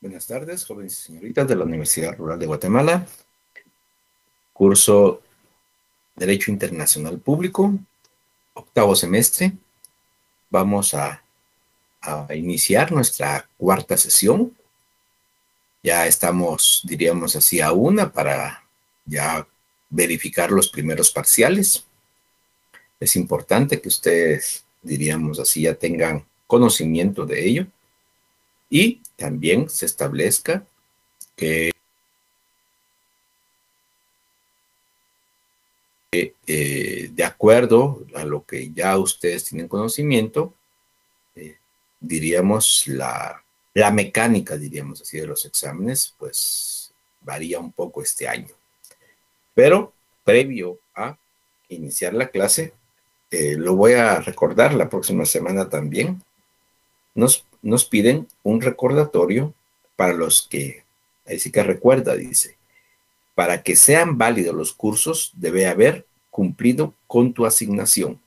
Buenas tardes, jóvenes y señoritas de la Universidad Rural de Guatemala. Curso Derecho Internacional Público, octavo semestre. Vamos a iniciar nuestra cuarta sesión. Ya estamos, diríamos así, a una para ya verificar los primeros parciales. Es importante que ustedes, diríamos así, ya tengan conocimiento de ello y también se establezca que de acuerdo a lo que ya ustedes tienen conocimiento, eh, diríamos la mecánica, diríamos así, de los exámenes, pues varía un poco este año. Pero previo a iniciar la clase, lo voy a recordar la próxima semana también, nos piden un recordatorio para los que, ahí sí que recuerda, dice, para que sean válidos los cursos, debe haber cumplido con tu asignación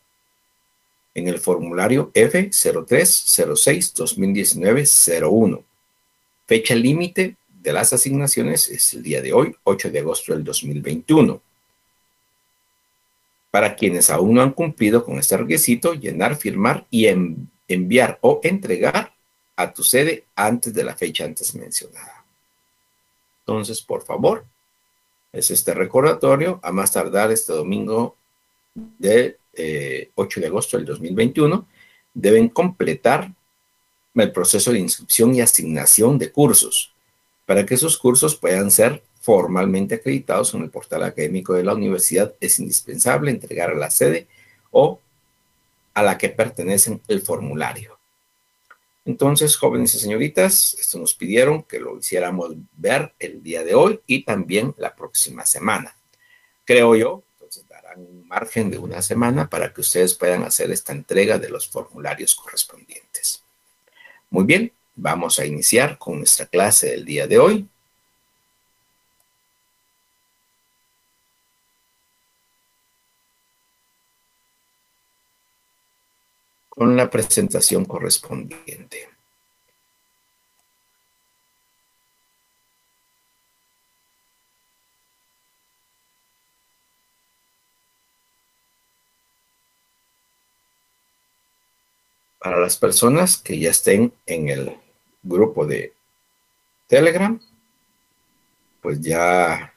en el formulario F0306-2019-01. Fecha límite de las asignaciones es el día de hoy, 8 de agosto del 2021. Para quienes aún no han cumplido con este requisito, llenar, firmar y enviar o entregar a tu sede antes de la fecha antes mencionada. Entonces, por favor, es este recordatorio a más tardar este domingo de 8 de agosto del 2021, deben completar el proceso de inscripción y asignación de cursos. Para que esos cursos puedan ser formalmente acreditados en el portal académico de la universidad, es indispensable entregar a la sede o a la que pertenecen el formulario. Entonces, jóvenes y señoritas, esto nos pidieron que lo hiciéramos ver el día de hoy y también la próxima semana. Creo yo, entonces darán un margen de una semana para que ustedes puedan hacer esta entrega de los formularios correspondientes. Muy bien, vamos a iniciar con nuestra clase del día de hoy. Con la presentación correspondiente. Para las personas que ya estén en el grupo de Telegram, pues ya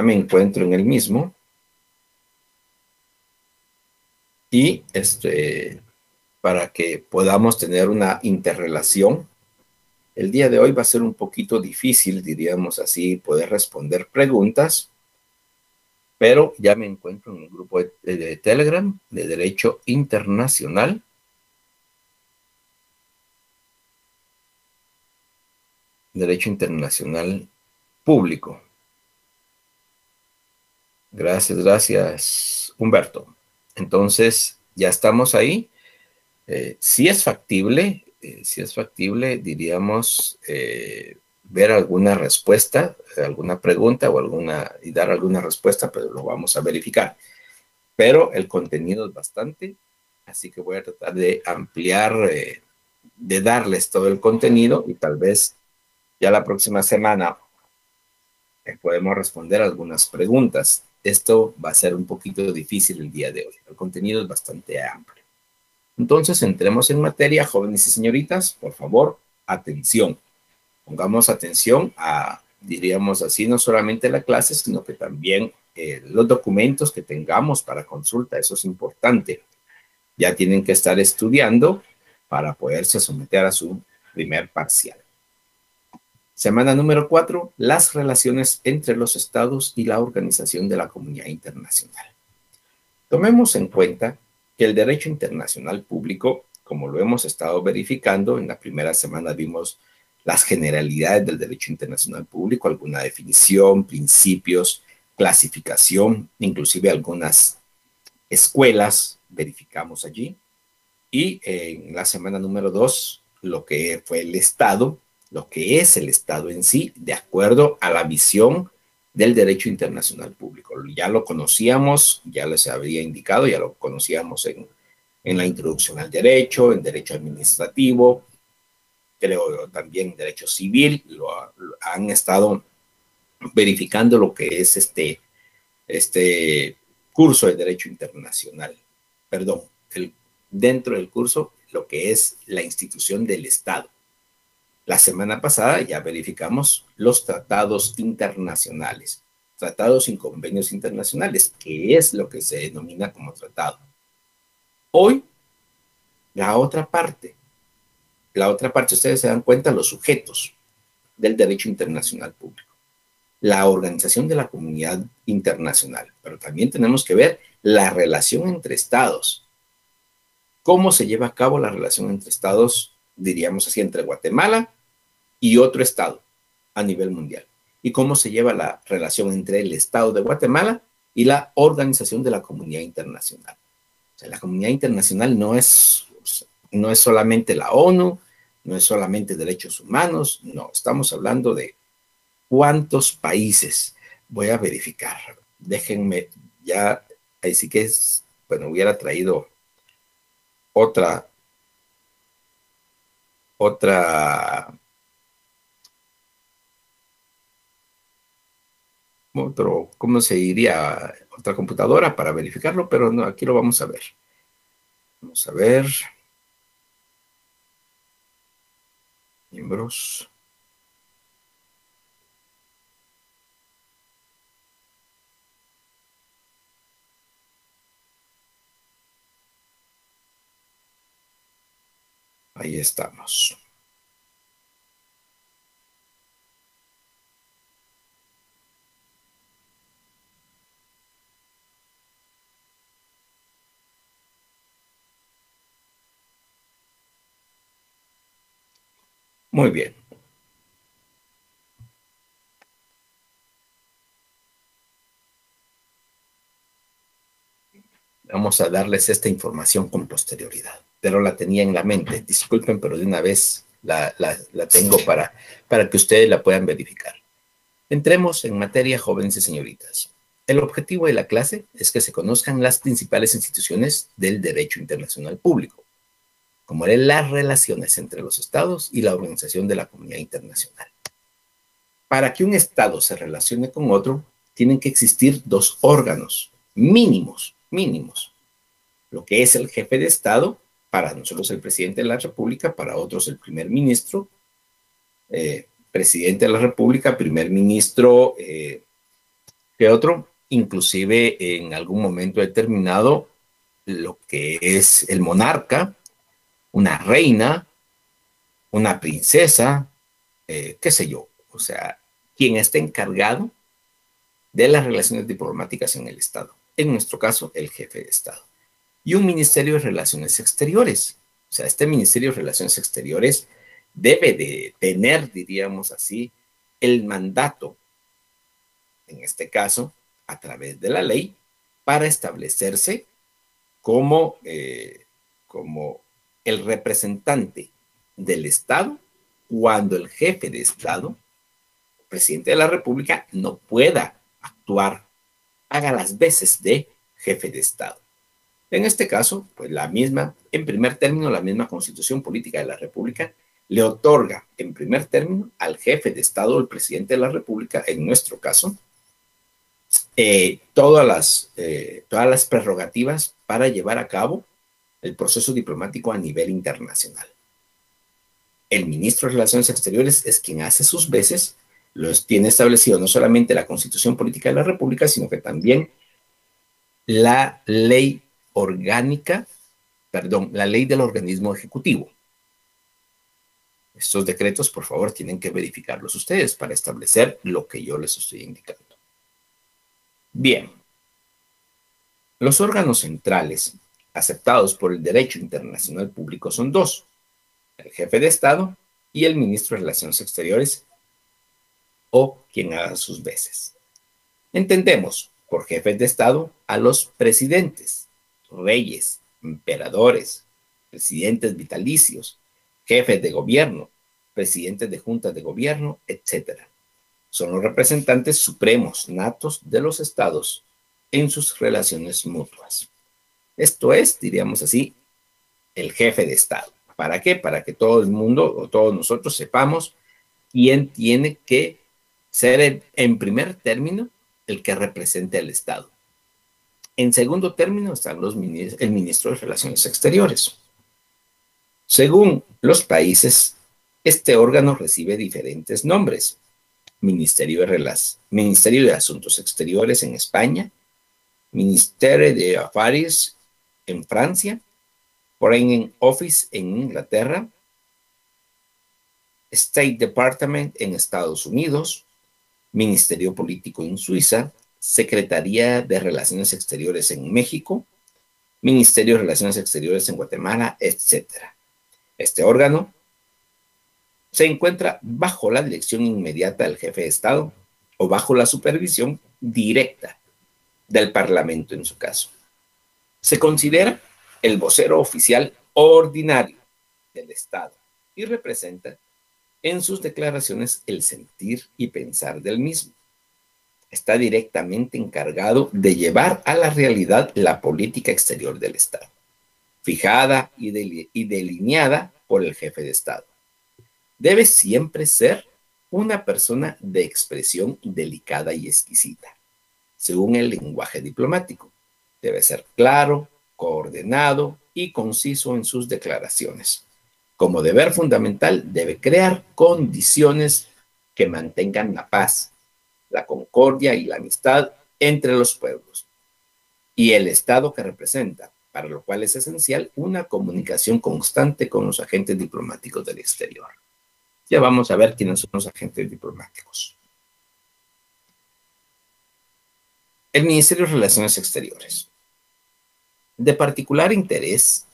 me encuentro en el mismo y para que podamos tener una interrelación. El día de hoy va a ser un poquito difícil, diríamos así, poder responder preguntas, pero ya me encuentro en el grupo de Telegram de Derecho Internacional. Derecho Internacional Público. Gracias, gracias, Humberto. Entonces, ya estamos ahí. Si es factible, diríamos, ver alguna respuesta, alguna pregunta o y dar alguna respuesta, pero lo vamos a verificar. Pero el contenido es bastante, así que voy a tratar de ampliar, de darles todo el contenido y tal vez ya la próxima semana podemos responder algunas preguntas. Esto va a ser un poquito difícil el día de hoy. El contenido es bastante amplio. Entonces, entremos en materia, jóvenes y señoritas. Por favor, atención. Pongamos atención a, diríamos así, no solamente la clase, sino que también los documentos que tengamos para consulta. Eso es importante. Ya tienen que estar estudiando para poderse someter a su primer parcial. Semana número 4, las relaciones entre los estados y la organización de la comunidad internacional. Tomemos en cuenta que el derecho internacional público, como lo hemos estado verificando, en la primera semana vimos las generalidades del derecho internacional público, alguna definición, principios, clasificación, inclusive algunas escuelas, verificamos allí. Y en la semana número 2, lo que fue el Estado, lo que es el Estado en sí, de acuerdo a la visión del derecho internacional público. Ya lo conocíamos, ya les había indicado, ya lo conocíamos en la introducción al derecho, en derecho administrativo, creo también derecho civil, lo han estado verificando lo que es este curso de derecho internacional, perdón, dentro del curso lo que es la institución del Estado. La semana pasada ya verificamos los tratados internacionales, tratados y convenios internacionales, que es lo que se denomina como tratado. Hoy, la otra parte, ustedes se dan cuenta, los sujetos del derecho internacional público, la organización de la comunidad internacional, pero también tenemos que ver la relación entre estados, cómo se lleva a cabo la relación entre estados, diríamos así, entre Guatemala y otro estado a nivel mundial, y cómo se lleva la relación entre el estado de Guatemala y la organización de la comunidad internacional. O sea, la comunidad internacional no es solamente la ONU, no es solamente derechos humanos, no, estamos hablando de cuántos países. Voy a verificar, déjenme ya, ahí sí que es, bueno, hubiera traído otra, ¿cómo se diría? Otra computadora para verificarlo, pero no, aquí lo vamos a ver. Vamos a ver. Miembros. Ahí estamos. Muy bien. Vamos a darles esta información con posterioridad, pero la tenía en la mente. Disculpen, pero de una vez la tengo para que ustedes la puedan verificar. Entremos en materia, jóvenes y señoritas. El objetivo de la clase es que se conozcan las principales instituciones del derecho internacional público, como las relaciones entre los estados y la organización de la comunidad internacional. Para que un estado se relacione con otro, tienen que existir dos órganos mínimos, lo que es el jefe de estado, para nosotros el presidente de la república, para otros el primer ministro, presidente de la república, primer ministro, ¿qué otro? Inclusive en algún momento determinado lo que es el monarca, una reina, una princesa, qué sé yo, o sea, quien esté encargado de las relaciones diplomáticas en el Estado. En nuestro caso, el jefe de Estado. Y un Ministerio de Relaciones Exteriores. O sea, este Ministerio de Relaciones Exteriores debe de tener, diríamos así, el mandato, en este caso, a través de la ley, para establecerse como el representante del Estado cuando el jefe de Estado, presidente de la República, no pueda actuar, haga las veces de jefe de Estado. En este caso, pues en primer término, la misma Constitución Política de la República le otorga, en primer término, al jefe de Estado, el presidente de la República, en nuestro caso, todas las prerrogativas para llevar a cabo el proceso diplomático a nivel internacional. El ministro de Relaciones Exteriores es quien hace sus veces, los tiene establecido no solamente la Constitución Política de la República, sino que también la ley orgánica, perdón, la ley del organismo ejecutivo. Estos decretos, por favor, tienen que verificarlos ustedes para establecer lo que yo les estoy indicando. Bien, los órganos centrales aceptados por el derecho internacional público son dos: el jefe de Estado y el ministro de Relaciones Exteriores, o quien haga sus veces. Entendemos por jefes de Estado a los presidentes, reyes, emperadores, presidentes vitalicios, jefes de gobierno, presidentes de juntas de gobierno, etc. Son los representantes supremos natos de los estados en sus relaciones mutuas. Esto es, diríamos así, el jefe de Estado. ¿Para qué? Para que todo el mundo o todos nosotros sepamos quién tiene que ser en primer término el que represente al Estado. En segundo término están el ministro de Relaciones Exteriores. Según los países, este órgano recibe diferentes nombres. Ministerio de Asuntos Exteriores en España, Ministerio de Affaires en Francia, Foreign Office en Inglaterra, State Department en Estados Unidos, Ministerio Político en Suiza, Secretaría de Relaciones Exteriores en México, Ministerio de Relaciones Exteriores en Guatemala, etc. Este órgano se encuentra bajo la dirección inmediata del jefe de Estado o bajo la supervisión directa del Parlamento en su caso. Se considera el vocero oficial ordinario del Estado y representa en sus declaraciones el sentir y pensar del mismo. Está directamente encargado de llevar a la realidad la política exterior del Estado, fijada y delineada por el jefe de Estado. Debe siempre ser una persona de expresión delicada y exquisita, según el lenguaje diplomático. Debe ser claro, coordenado y conciso en sus declaraciones. Como deber fundamental, debe crear condiciones que mantengan la paz, la concordia y la amistad entre los pueblos y el Estado que representa, para lo cual es esencial una comunicación constante con los agentes diplomáticos del exterior. Ya vamos a ver quiénes son los agentes diplomáticos. El Ministerio de Relaciones Exteriores. De particular interés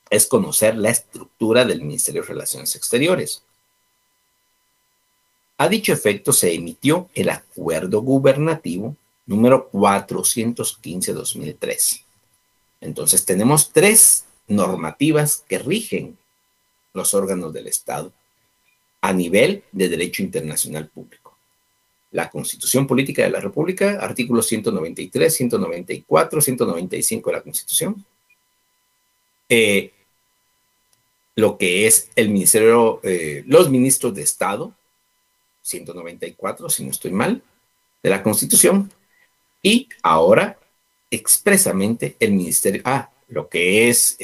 es conocer la estructura del Ministerio de Relaciones Exteriores. A dicho efecto se emitió el Acuerdo Gubernativo número 415-2003. Entonces tenemos tres normativas que rigen los órganos del Estado a nivel de derecho internacional público. La Constitución Política de la República, artículos 193, 194, 195 de la Constitución. Lo que es el ministerio, los ministros de Estado, 194, si no estoy mal, de la Constitución. Y ahora, expresamente, el ministerio, lo que es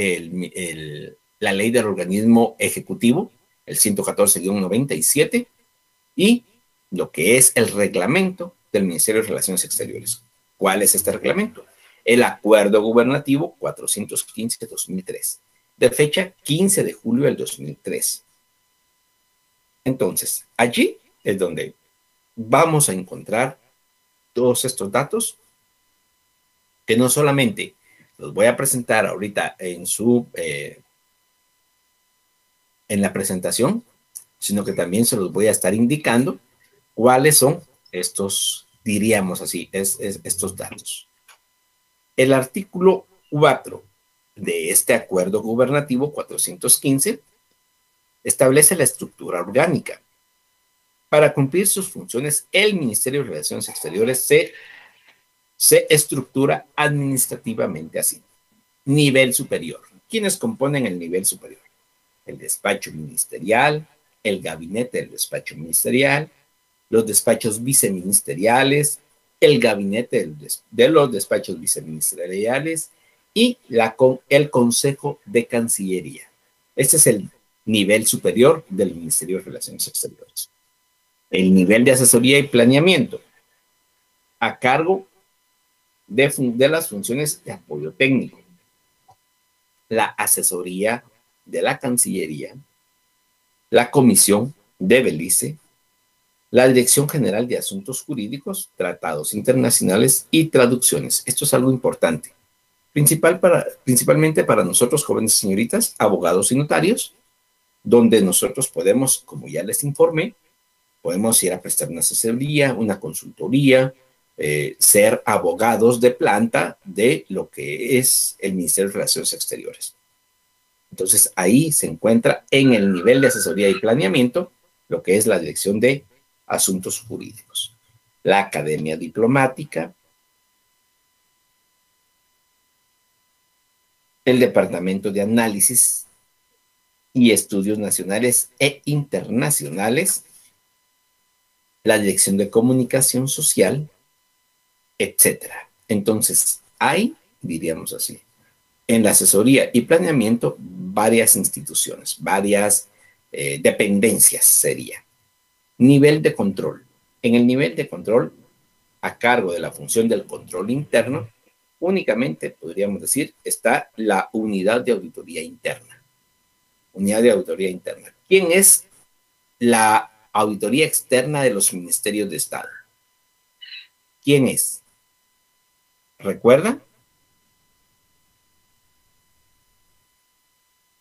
la ley del organismo ejecutivo, el 114-97, y lo que es el reglamento del Ministerio de Relaciones Exteriores. ¿Cuál es este reglamento? El Acuerdo Gubernativo 415-2003, de fecha 15 de julio del 2003. Entonces, allí es donde vamos a encontrar todos estos datos que no solamente los voy a presentar ahorita en la presentación, sino que también se los voy a estar indicando cuáles son estos, diríamos así, estos datos. El artículo 4 de este acuerdo gubernativo 415 establece la estructura orgánica. Para cumplir sus funciones, el Ministerio de Relaciones Exteriores se estructura administrativamente así. Nivel superior. ¿Quiénes componen el nivel superior? El despacho ministerial, el gabinete del despacho ministerial, los despachos viceministeriales, el gabinete de los despachos viceministeriales y el Consejo de Cancillería. Este es el nivel superior del Ministerio de Relaciones Exteriores. El nivel de asesoría y planeamiento, a cargo de las funciones de apoyo técnico, la asesoría de la Cancillería, la Comisión de Belice, la Dirección General de Asuntos Jurídicos, Tratados Internacionales y Traducciones. Esto es algo importante, principalmente para nosotros, jóvenes señoritas, abogados y notarios, donde nosotros podemos, como ya les informé, podemos ir a prestar una asesoría, una consultoría, ser abogados de planta de lo que es el Ministerio de Relaciones Exteriores. Entonces, ahí se encuentra en el nivel de asesoría y planeamiento lo que es la dirección de asuntos jurídicos. La Academia Diplomática, el Departamento de Análisis y Estudios Nacionales e Internacionales, la Dirección de Comunicación Social, etcétera. Entonces, hay, diríamos así, en la asesoría y planeamiento varias instituciones, varias dependencias sería. Nivel de control. En el nivel de control, a cargo de la función del control interno, únicamente, podríamos decir, está la unidad de auditoría interna. Unidad de auditoría interna. ¿Quién es la auditoría externa de los ministerios de Estado? ¿Quién es? ¿Recuerdan?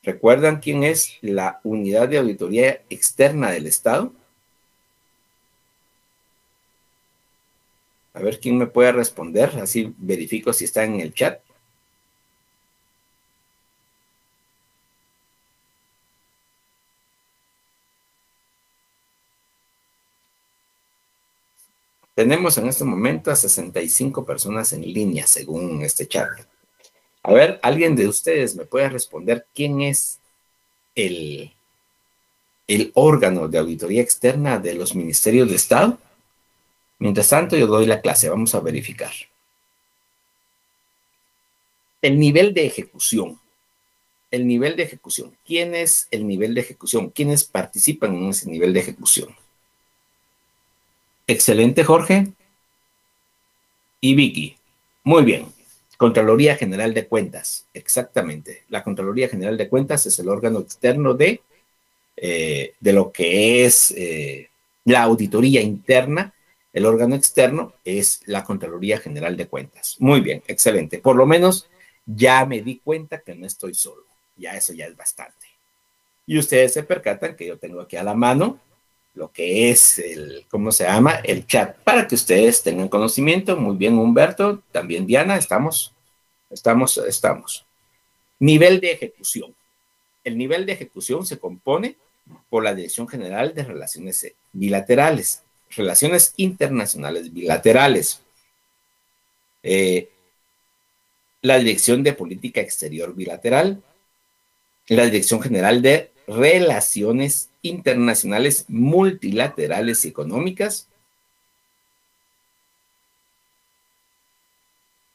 ¿Recuerdan quién es la unidad de auditoría externa del Estado? A ver quién me puede responder, así verifico si está en el chat. Tenemos en este momento a 65 personas en línea, según este chat. A ver, ¿alguien de ustedes me puede responder quién es el órgano de auditoría externa de los ministerios de Estado? Mientras tanto, yo doy la clase, vamos a verificar. El nivel de ejecución. El nivel de ejecución. ¿Quién es el nivel de ejecución? ¿Quiénes participan en ese nivel de ejecución? Excelente, Jorge. Y Vicky. Muy bien. Contraloría General de Cuentas. Exactamente. La Contraloría General de Cuentas es el órgano externo de lo que es la auditoría interna. El órgano externo es la Contraloría General de Cuentas. Muy bien, excelente. Por lo menos ya me di cuenta que no estoy solo. Ya eso ya es bastante. Y ustedes se percatan que yo tengo aquí a la mano lo que es ¿cómo se llama? El chat, para que ustedes tengan conocimiento. Muy bien, Humberto, también Diana, estamos. Nivel de ejecución. El nivel de ejecución se compone por la Dirección General de Relaciones Bilaterales, Relaciones Internacionales Bilaterales, la Dirección de Política Exterior Bilateral, la Dirección General de Relaciones Internacionales Multilaterales y Económicas,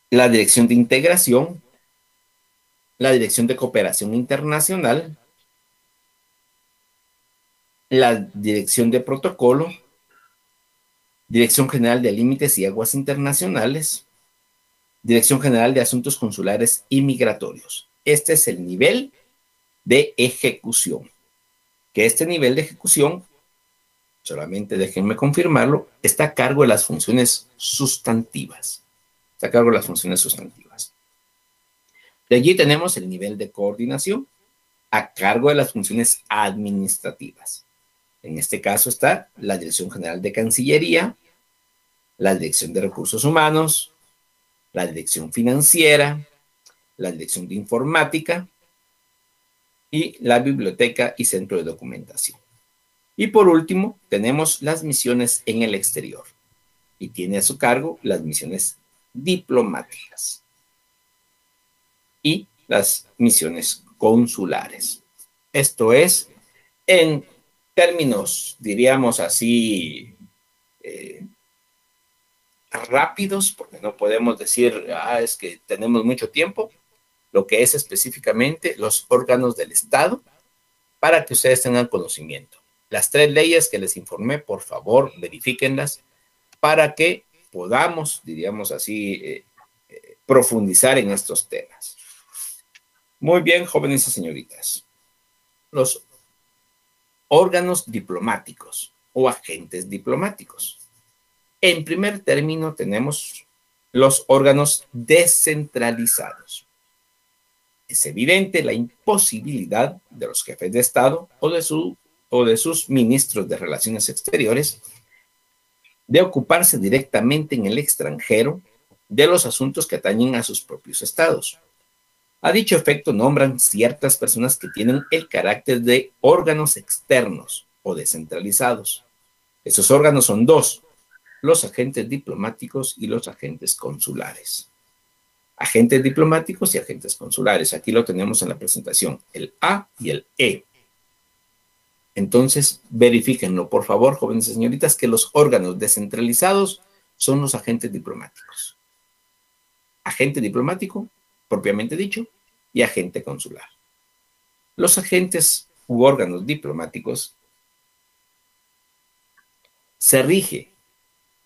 la Dirección de Integración, la Dirección de Cooperación Internacional, la Dirección de Protocolo, Dirección General de Límites y Aguas Internacionales, Dirección General de Asuntos Consulares y Migratorios. Este es el nivel de ejecución. Que este nivel de ejecución, solamente déjenme confirmarlo, está a cargo de las funciones sustantivas. Está a cargo de las funciones sustantivas. De allí tenemos el nivel de coordinación a cargo de las funciones administrativas. En este caso está la Dirección General de Cancillería, la Dirección de Recursos Humanos, la Dirección Financiera, la Dirección de Informática y la Biblioteca y Centro de Documentación. Y por último, tenemos las misiones en el exterior y tiene a su cargo las misiones diplomáticas y las misiones consulares. Esto es, en términos, diríamos así, rápidos, porque no podemos decir, es que tenemos mucho tiempo, lo que es específicamente los órganos del Estado, para que ustedes tengan conocimiento. Las 3 leyes que les informé, por favor, verifíquenlas para que podamos, diríamos así, profundizar en estos temas. Muy bien, jóvenes y señoritas. Los órganos diplomáticos o agentes diplomáticos. En primer término tenemos los órganos descentralizados. Es evidente la imposibilidad de los jefes de Estado o de sus ministros de Relaciones Exteriores de ocuparse directamente en el extranjero de los asuntos que atañen a sus propios estados. A dicho efecto, nombran ciertas personas que tienen el carácter de órganos externos o descentralizados. Esos órganos son dos: los agentes diplomáticos y los agentes consulares. Agentes diplomáticos y agentes consulares. Aquí lo tenemos en la presentación, el A y el E. Entonces, verifíquenlo, por favor, jóvenes y señoritas, que los órganos descentralizados son los agentes diplomáticos. Agente diplomático, propiamente dicho, y agente consular. Los agentes u órganos diplomáticos se rige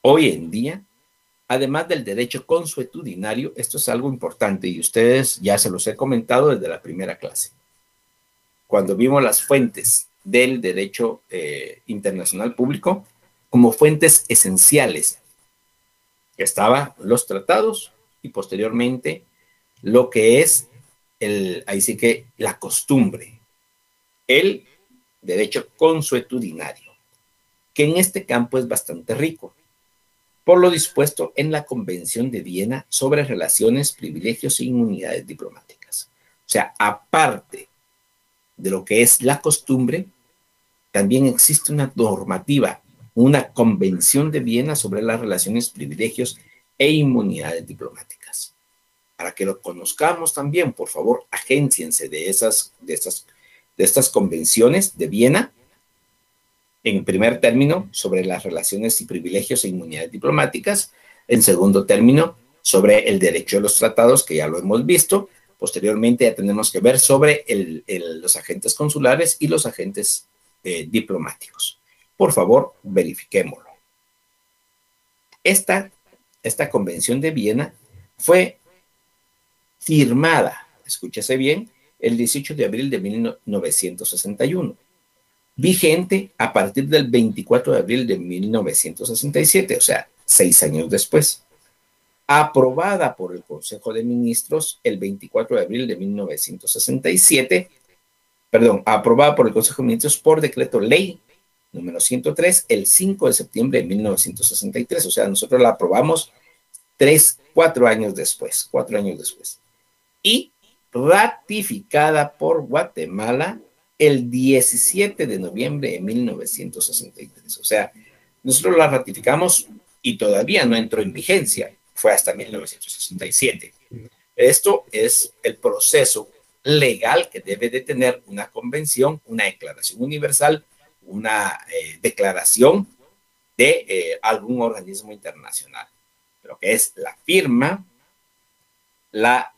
hoy en día, además del derecho consuetudinario. Esto es algo importante y ustedes ya se los he comentado desde la primera clase. Cuando vimos las fuentes del derecho internacional público como fuentes esenciales, estaban los tratados y posteriormente lo que es ahí sí que la costumbre, el derecho consuetudinario, que en este campo es bastante rico, por lo dispuesto en la Convención de Viena sobre relaciones, privilegios e inmunidades diplomáticas. O sea, aparte de lo que es la costumbre, también existe una normativa, una Convención de Viena sobre las relaciones, privilegios e inmunidades diplomáticas. Para que lo conozcamos también, por favor, agénciense de estas convenciones de Viena. En primer término, sobre las relaciones y privilegios e inmunidades diplomáticas. En segundo término, sobre el derecho de los tratados, que ya lo hemos visto. Posteriormente ya tenemos que ver sobre los agentes consulares y los agentes diplomáticos. Por favor, verifiquémoslo. Esta Convención de Viena fue firmada, escúchese bien, el 18 de abril de 1961. Vigente a partir del 24 de abril de 1967, o sea, 6 años después. Aprobada por el Consejo de Ministros el 24 de abril de 1967, aprobada por el Consejo de Ministros por decreto ley número 103 el 5 de septiembre de 1963, o sea, nosotros la aprobamos 4 años después, 4 años después. Y ratificada por Guatemala el 17 de noviembre de 1963. O sea, nosotros la ratificamos y todavía no entró en vigencia, fue hasta 1967. Esto es el proceso legal que debe de tener una convención, una declaración universal, una declaración de algún organismo internacional. Lo que es la firma, la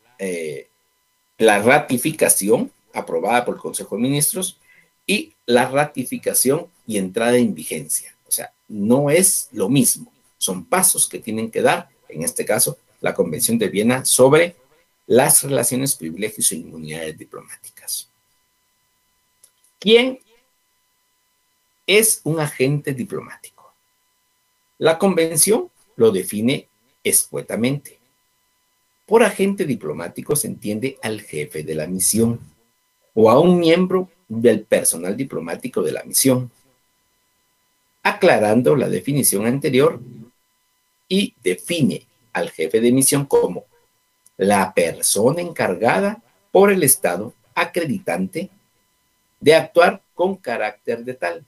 ratificación aprobada por el Consejo de Ministros y la ratificación y entrada en vigencia. O sea, no es lo mismo. Son pasos que tienen que dar, en este caso, la Convención de Viena sobre las relaciones, privilegios e inmunidades diplomáticas. ¿Quién es un agente diplomático? La Convención lo define escuetamente. Por agente diplomático se entiende al jefe de la misión o a un miembro del personal diplomático de la misión, aclarando la definición anterior, y define al jefe de misión como la persona encargada por el Estado acreditante de actuar con carácter de tal,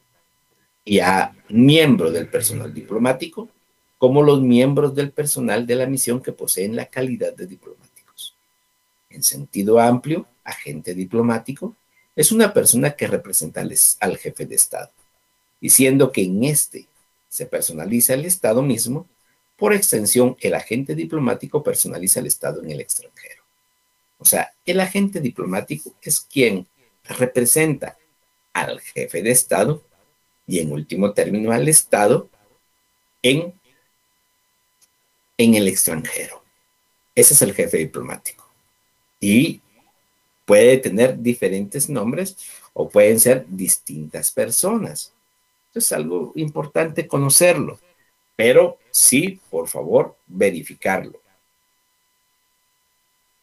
y a miembro del personal diplomático como los miembros del personal de la misión que poseen la calidad de diplomáticos. En sentido amplio, agente diplomático es una persona que representa al jefe de Estado, diciendo que en este se personaliza el Estado mismo. Por extensión, el agente diplomático personaliza el Estado en el extranjero. O sea, el agente diplomático es quien representa al jefe de Estado y en último término al Estado en el extranjero. Ese es el jefe diplomático. Y puede tener diferentes nombres o pueden ser distintas personas. Es algo importante conocerlo, pero sí, por favor, verificarlo.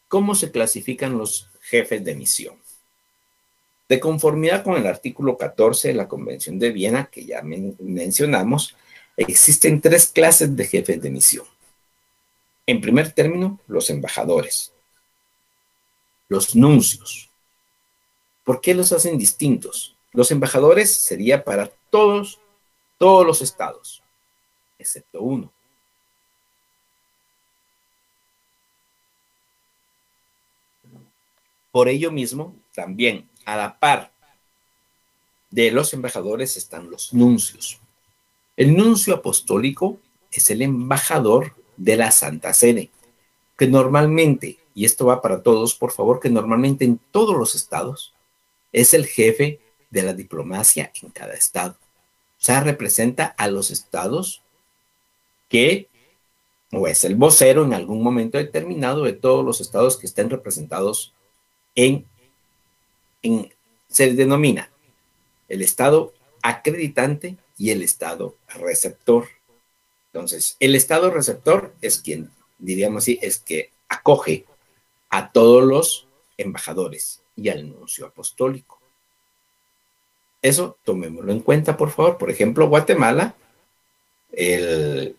¿Cómo se clasifican los jefes de misión? De conformidad con el artículo 14 de la Convención de Viena, que ya mencionamos, existen 3 clases de jefes de misión. En primer término, los embajadores, los nuncios. ¿Por qué los hacen distintos? Los embajadores sería para todos todos los estados, excepto uno. Por ello mismo, también a la par de los embajadores están los nuncios. El nuncio apostólico es el embajador de la Santa Sede, que normalmente, y esto va para todos, por favor, que normalmente en todos los estados es el jefe de la diplomacia en cada estado. O sea, representa a los estados que, o es el vocero en algún momento determinado de todos los estados que estén representados se denomina el estado acreditante y el estado receptor. Entonces, el estado receptor es quien, diríamos así, es que acoge a todos los embajadores y al nuncio apostólico. Eso tomémoslo en cuenta, por favor. Por ejemplo, Guatemala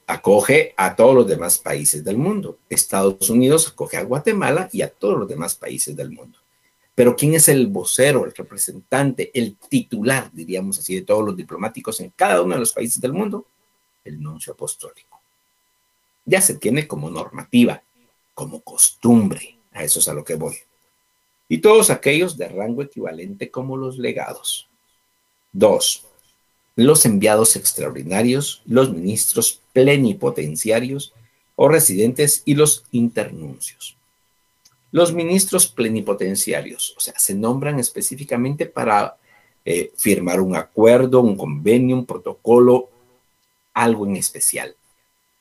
acoge a todos los demás países del mundo. Estados Unidos acoge a Guatemala y a todos los demás países del mundo. Pero ¿quién es el vocero, el representante, el titular, diríamos así, de todos los diplomáticos en cada uno de los países del mundo? El nuncio apostólico. Ya se tiene como normativa, como costumbre. A eso es a lo que voy. Y todos aquellos de rango equivalente como los legados. 2. Los enviados extraordinarios, los ministros plenipotenciarios o residentes y los internuncios. Los ministros plenipotenciarios, o sea, se nombran específicamente para firmar un acuerdo, un convenio, un protocolo, algo en especial.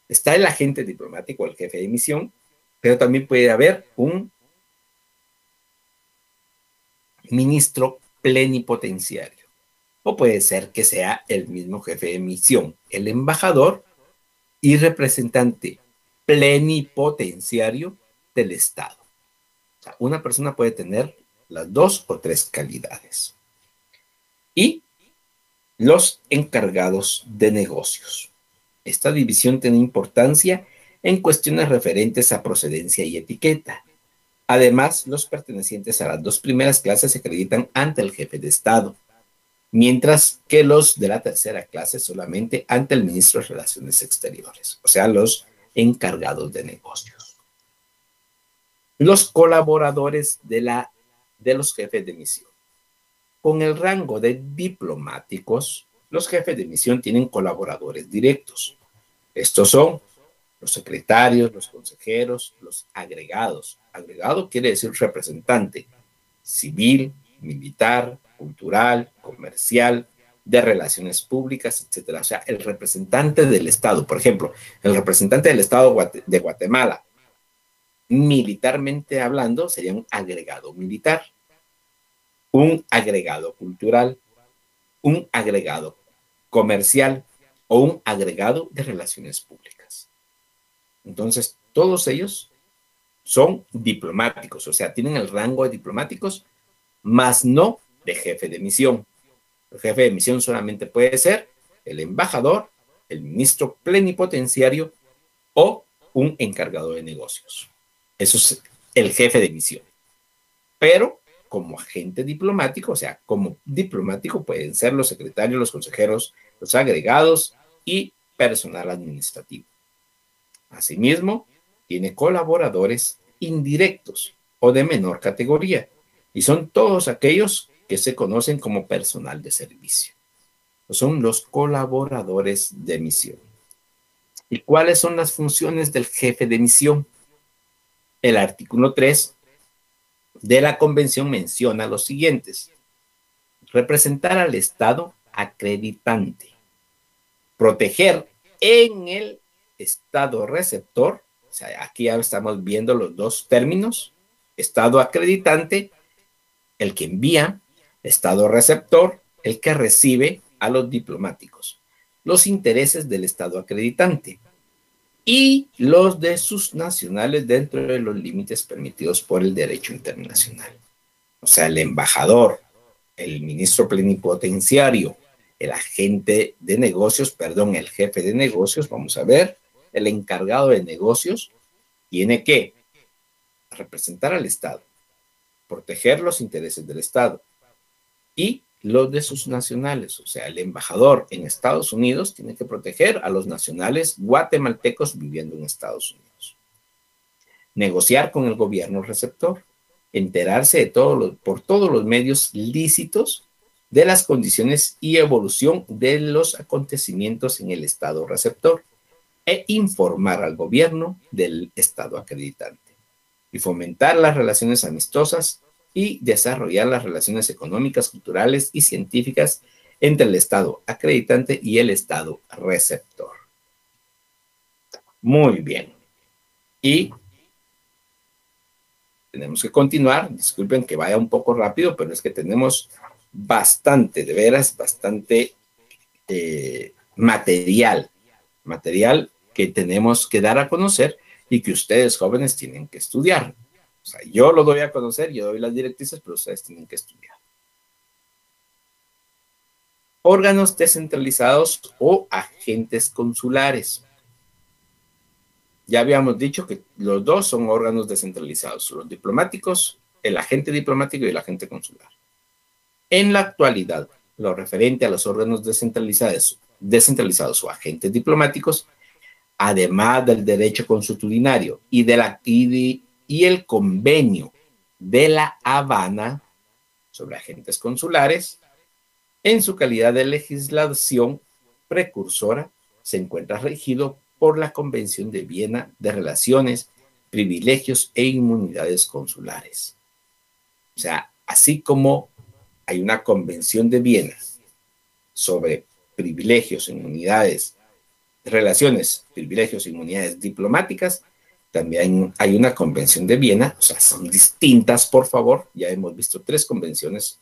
Está el agente diplomático, el jefe de misión, pero también puede haber un ministro plenipotenciario. O puede ser que sea el mismo jefe de misión, el embajador y representante plenipotenciario del Estado. O sea, una persona puede tener las 2 o 3 calidades. Y los encargados de negocios. Esta división tiene importancia en cuestiones referentes a procedencia y etiqueta. Además, los pertenecientes a las 2 primeras clases se acreditan ante el jefe de Estado, mientras que los de la 3ª clase solamente ante el ministro de Relaciones Exteriores, o sea, los encargados de negocios. Los colaboradores de los jefes de misión. Con el rango de diplomáticos, los jefes de misión tienen colaboradores directos. Estos son los secretarios, los consejeros, los agregados. Agregado quiere decir representante civil, militar, cultural, comercial, de relaciones públicas, etcétera. O sea, el representante del Estado. Por ejemplo, el representante del Estado de Guatemala, militarmente hablando, sería un agregado militar, un agregado cultural, un agregado comercial o un agregado de relaciones públicas. Entonces, todos ellos son diplomáticos, o sea, tienen el rango de diplomáticos, más no de jefe de misión. El jefe de misión solamente puede ser el embajador, el ministro plenipotenciario o un encargado de negocios. Eso es el jefe de misión. Pero como agente diplomático, o sea, como diplomático pueden ser los secretarios, los consejeros, los agregados y personal administrativo. Asimismo, tiene colaboradores indirectos o de menor categoría, y son todos aquellos que se conocen como personal de servicio. Son los colaboradores de misión. ¿Y cuáles son las funciones del jefe de misión? El artículo 3 de la Convención menciona los siguientes: representar al Estado acreditante, proteger en el Estado receptor, o sea, aquí ya estamos viendo los 2 términos, Estado acreditante, el que envía, Estado receptor, el que recibe a los diplomáticos, los intereses del Estado acreditante y los de sus nacionales dentro de los límites permitidos por el derecho internacional. O sea, el embajador, el ministro plenipotenciario, el agente de negocios, perdón, el jefe de negocios, vamos a ver, el encargado de negocios, tiene que representar al Estado, proteger los intereses del Estado y los de sus nacionales. O sea, el embajador en Estados Unidos tiene que proteger a los nacionales guatemaltecos viviendo en Estados Unidos. Negociar con el gobierno receptor, enterarse de por todos los medios lícitos de las condiciones y evolución de los acontecimientos en el estado receptor e informar al gobierno del estado acreditante y fomentar las relaciones amistosas y desarrollar las relaciones económicas, culturales y científicas entre el estado acreditante y el estado receptor. Muy bien. Y tenemos que continuar. Disculpen que vaya un poco rápido, pero es que tenemos bastante, de veras, bastante material que tenemos que dar a conocer y que ustedes jóvenes tienen que estudiar. O sea, yo lo doy a conocer, yo doy las directrices, pero ustedes tienen que estudiar. Órganos descentralizados o agentes consulares. Ya habíamos dicho que los dos son órganos descentralizados, los diplomáticos, el agente diplomático y el agente consular. En la actualidad, lo referente a los órganos descentralizados o agentes diplomáticos, además del derecho consuetudinario y el convenio de La Habana sobre agentes consulares, en su calidad de legislación precursora, se encuentra regido por la Convención de Viena de Relaciones, Privilegios e Inmunidades Consulares. O sea, así como hay una Convención de Viena sobre privilegios, inmunidades, relaciones, privilegios e inmunidades diplomáticas, también hay una Convención de Viena, o sea, son distintas, por favor. Ya hemos visto 3 convenciones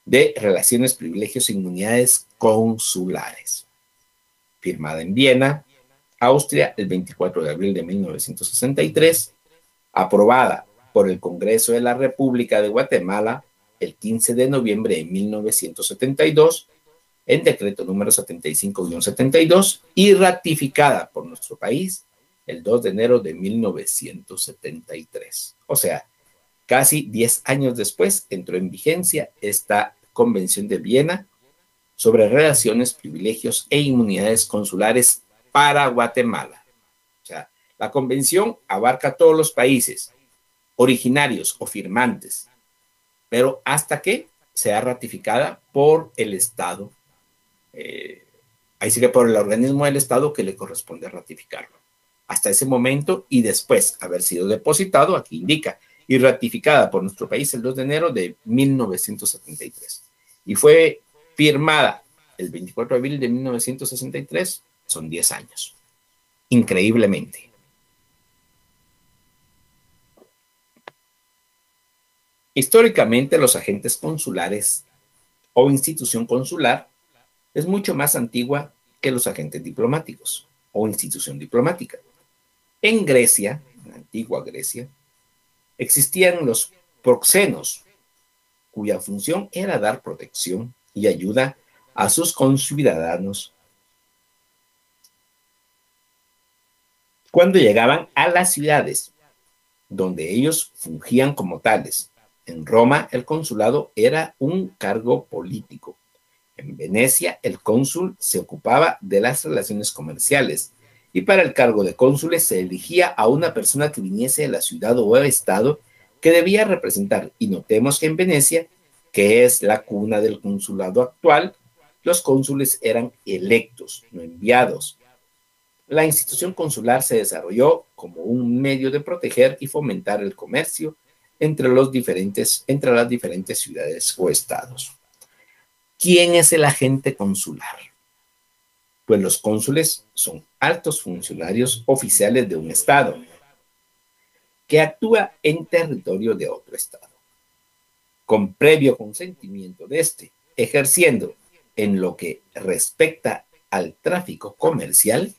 de relaciones, privilegios e inmunidades consulares, firmada en Viena, Austria, el 24 de abril de 1963, aprobada por el Congreso de la República de Guatemala el 15 de noviembre de 1972, en decreto número 75-72, y ratificada por nuestro país el 2 de enero de 1973. O sea, casi 10 años después entró en vigencia esta Convención de Viena sobre relaciones, privilegios e inmunidades consulares para Guatemala. O sea, la convención abarca a todos los países originarios o firmantes, pero hasta que sea ratificada por el Estado, ahí sigue por el organismo del Estado que le corresponde ratificarlo. Hasta ese momento y después haber sido depositado, aquí indica, y ratificada por nuestro país el 2 de enero de 1973. Y fue firmada el 24 de abril de 1963, son 10 años. Increíblemente. Históricamente, los agentes consulares o institución consular es mucho más antigua que los agentes diplomáticos o institución diplomática. En Grecia, en la antigua Grecia, existían los proxenos, cuya función era dar protección y ayuda a sus conciudadanos cuando llegaban a las ciudades, donde ellos fungían como tales. En Roma, el consulado era un cargo político. En Venecia, el cónsul se ocupaba de las relaciones comerciales y para el cargo de cónsules se elegía a una persona que viniese de la ciudad o estado que debía representar. Y notemos que en Venecia, que es la cuna del consulado actual, los cónsules eran electos, no enviados. La institución consular se desarrolló como un medio de proteger y fomentar el comercio entre las diferentes ciudades o estados. ¿Quién es el agente consular? Pues los cónsules son altos funcionarios oficiales de un estado que actúa en territorio de otro estado, con previo consentimiento de este, ejerciendo en lo que respecta al tráfico comercial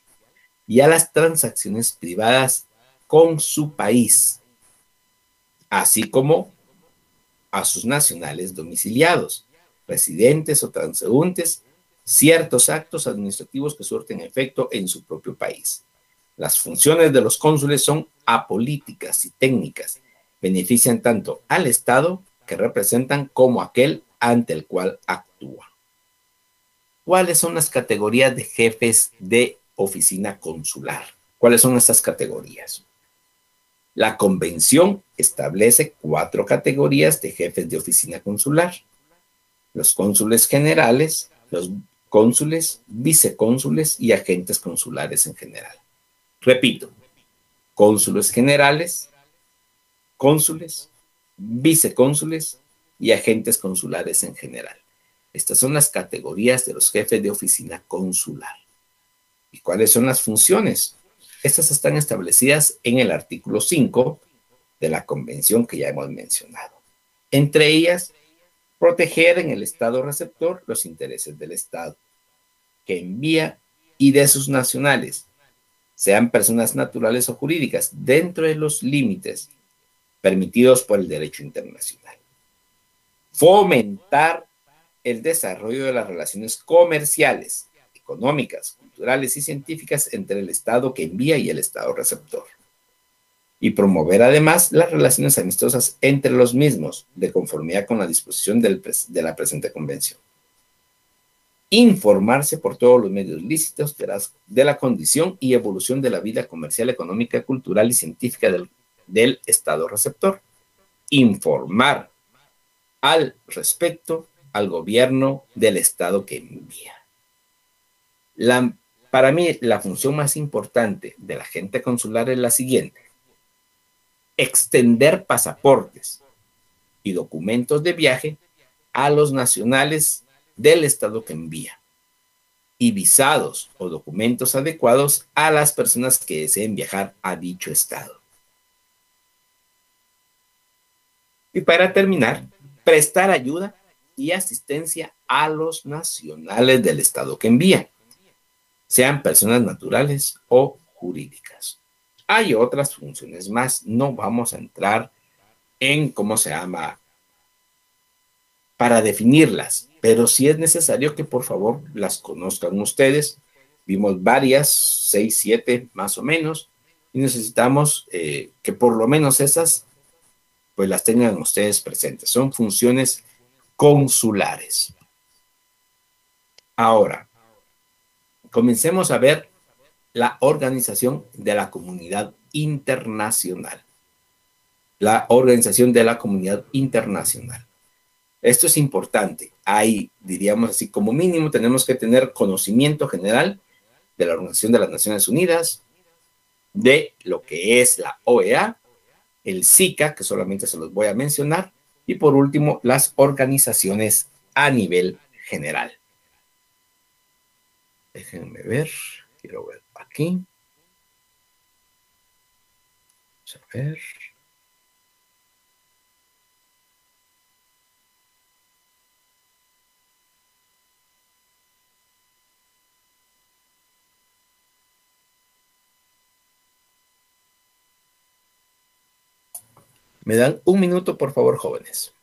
y a las transacciones privadas con su país, así como a sus nacionales domiciliados, residentes o transeúntes, ciertos actos administrativos que surten efecto en su propio país. Las funciones de los cónsules son apolíticas y técnicas, benefician tanto al Estado que representan como aquel ante el cual actúa. ¿Cuáles son las categorías de jefes de oficina consular? ¿Cuáles son estas categorías? La convención establece 4 categorías de jefes de oficina consular: los cónsules generales, los cónsules, vicecónsules y agentes consulares en general. Repito, cónsules generales, cónsules, vicecónsules y agentes consulares en general. Estas son las categorías de los jefes de oficina consular. ¿Y cuáles son las funciones? Estas están establecidas en el artículo 5 de la convención que ya hemos mencionado. Entre ellas, proteger en el estado receptor los intereses del estado que envía y de sus nacionales, sean personas naturales o jurídicas, dentro de los límites permitidos por el derecho internacional. Fomentar el desarrollo de las relaciones comerciales, económicas, culturales y científicas entre el Estado que envía y el Estado receptor. Y promover además las relaciones amistosas entre los mismos, de conformidad con la disposición de la presente convención. Informarse por todos los medios lícitos de la condición y evolución de la vida comercial, económica, cultural y científica del Estado receptor. Informar al respecto al gobierno del Estado que envía. Para mí, la función más importante del agente consular es la siguiente: extender pasaportes y documentos de viaje a los nacionales del Estado que envía, y visados o documentos adecuados a las personas que deseen viajar a dicho Estado. Y para terminar, prestar ayuda y asistencia a los nacionales del Estado que envía, sean personas naturales o jurídicas. Hay otras funciones más, no vamos a entrar en cómo se llama para definirlas, pero sí es necesario que por favor las conozcan ustedes. Vimos varias, 6, 7 más o menos, y necesitamos que por lo menos esas pues las tengan ustedes presentes. Son funciones consulares. Ahora, comencemos a ver la organización de la comunidad internacional. La organización de la comunidad internacional. Esto es importante. Ahí, diríamos así, como mínimo tenemos que tener conocimiento general de la Organización de las Naciones Unidas, de lo que es la OEA, el SICA, que solamente se los voy a mencionar, y por último, las organizaciones a nivel general. Déjenme ver, quiero ver aquí. Vamos a ver. ¿Me dan un minuto, por favor, jóvenes?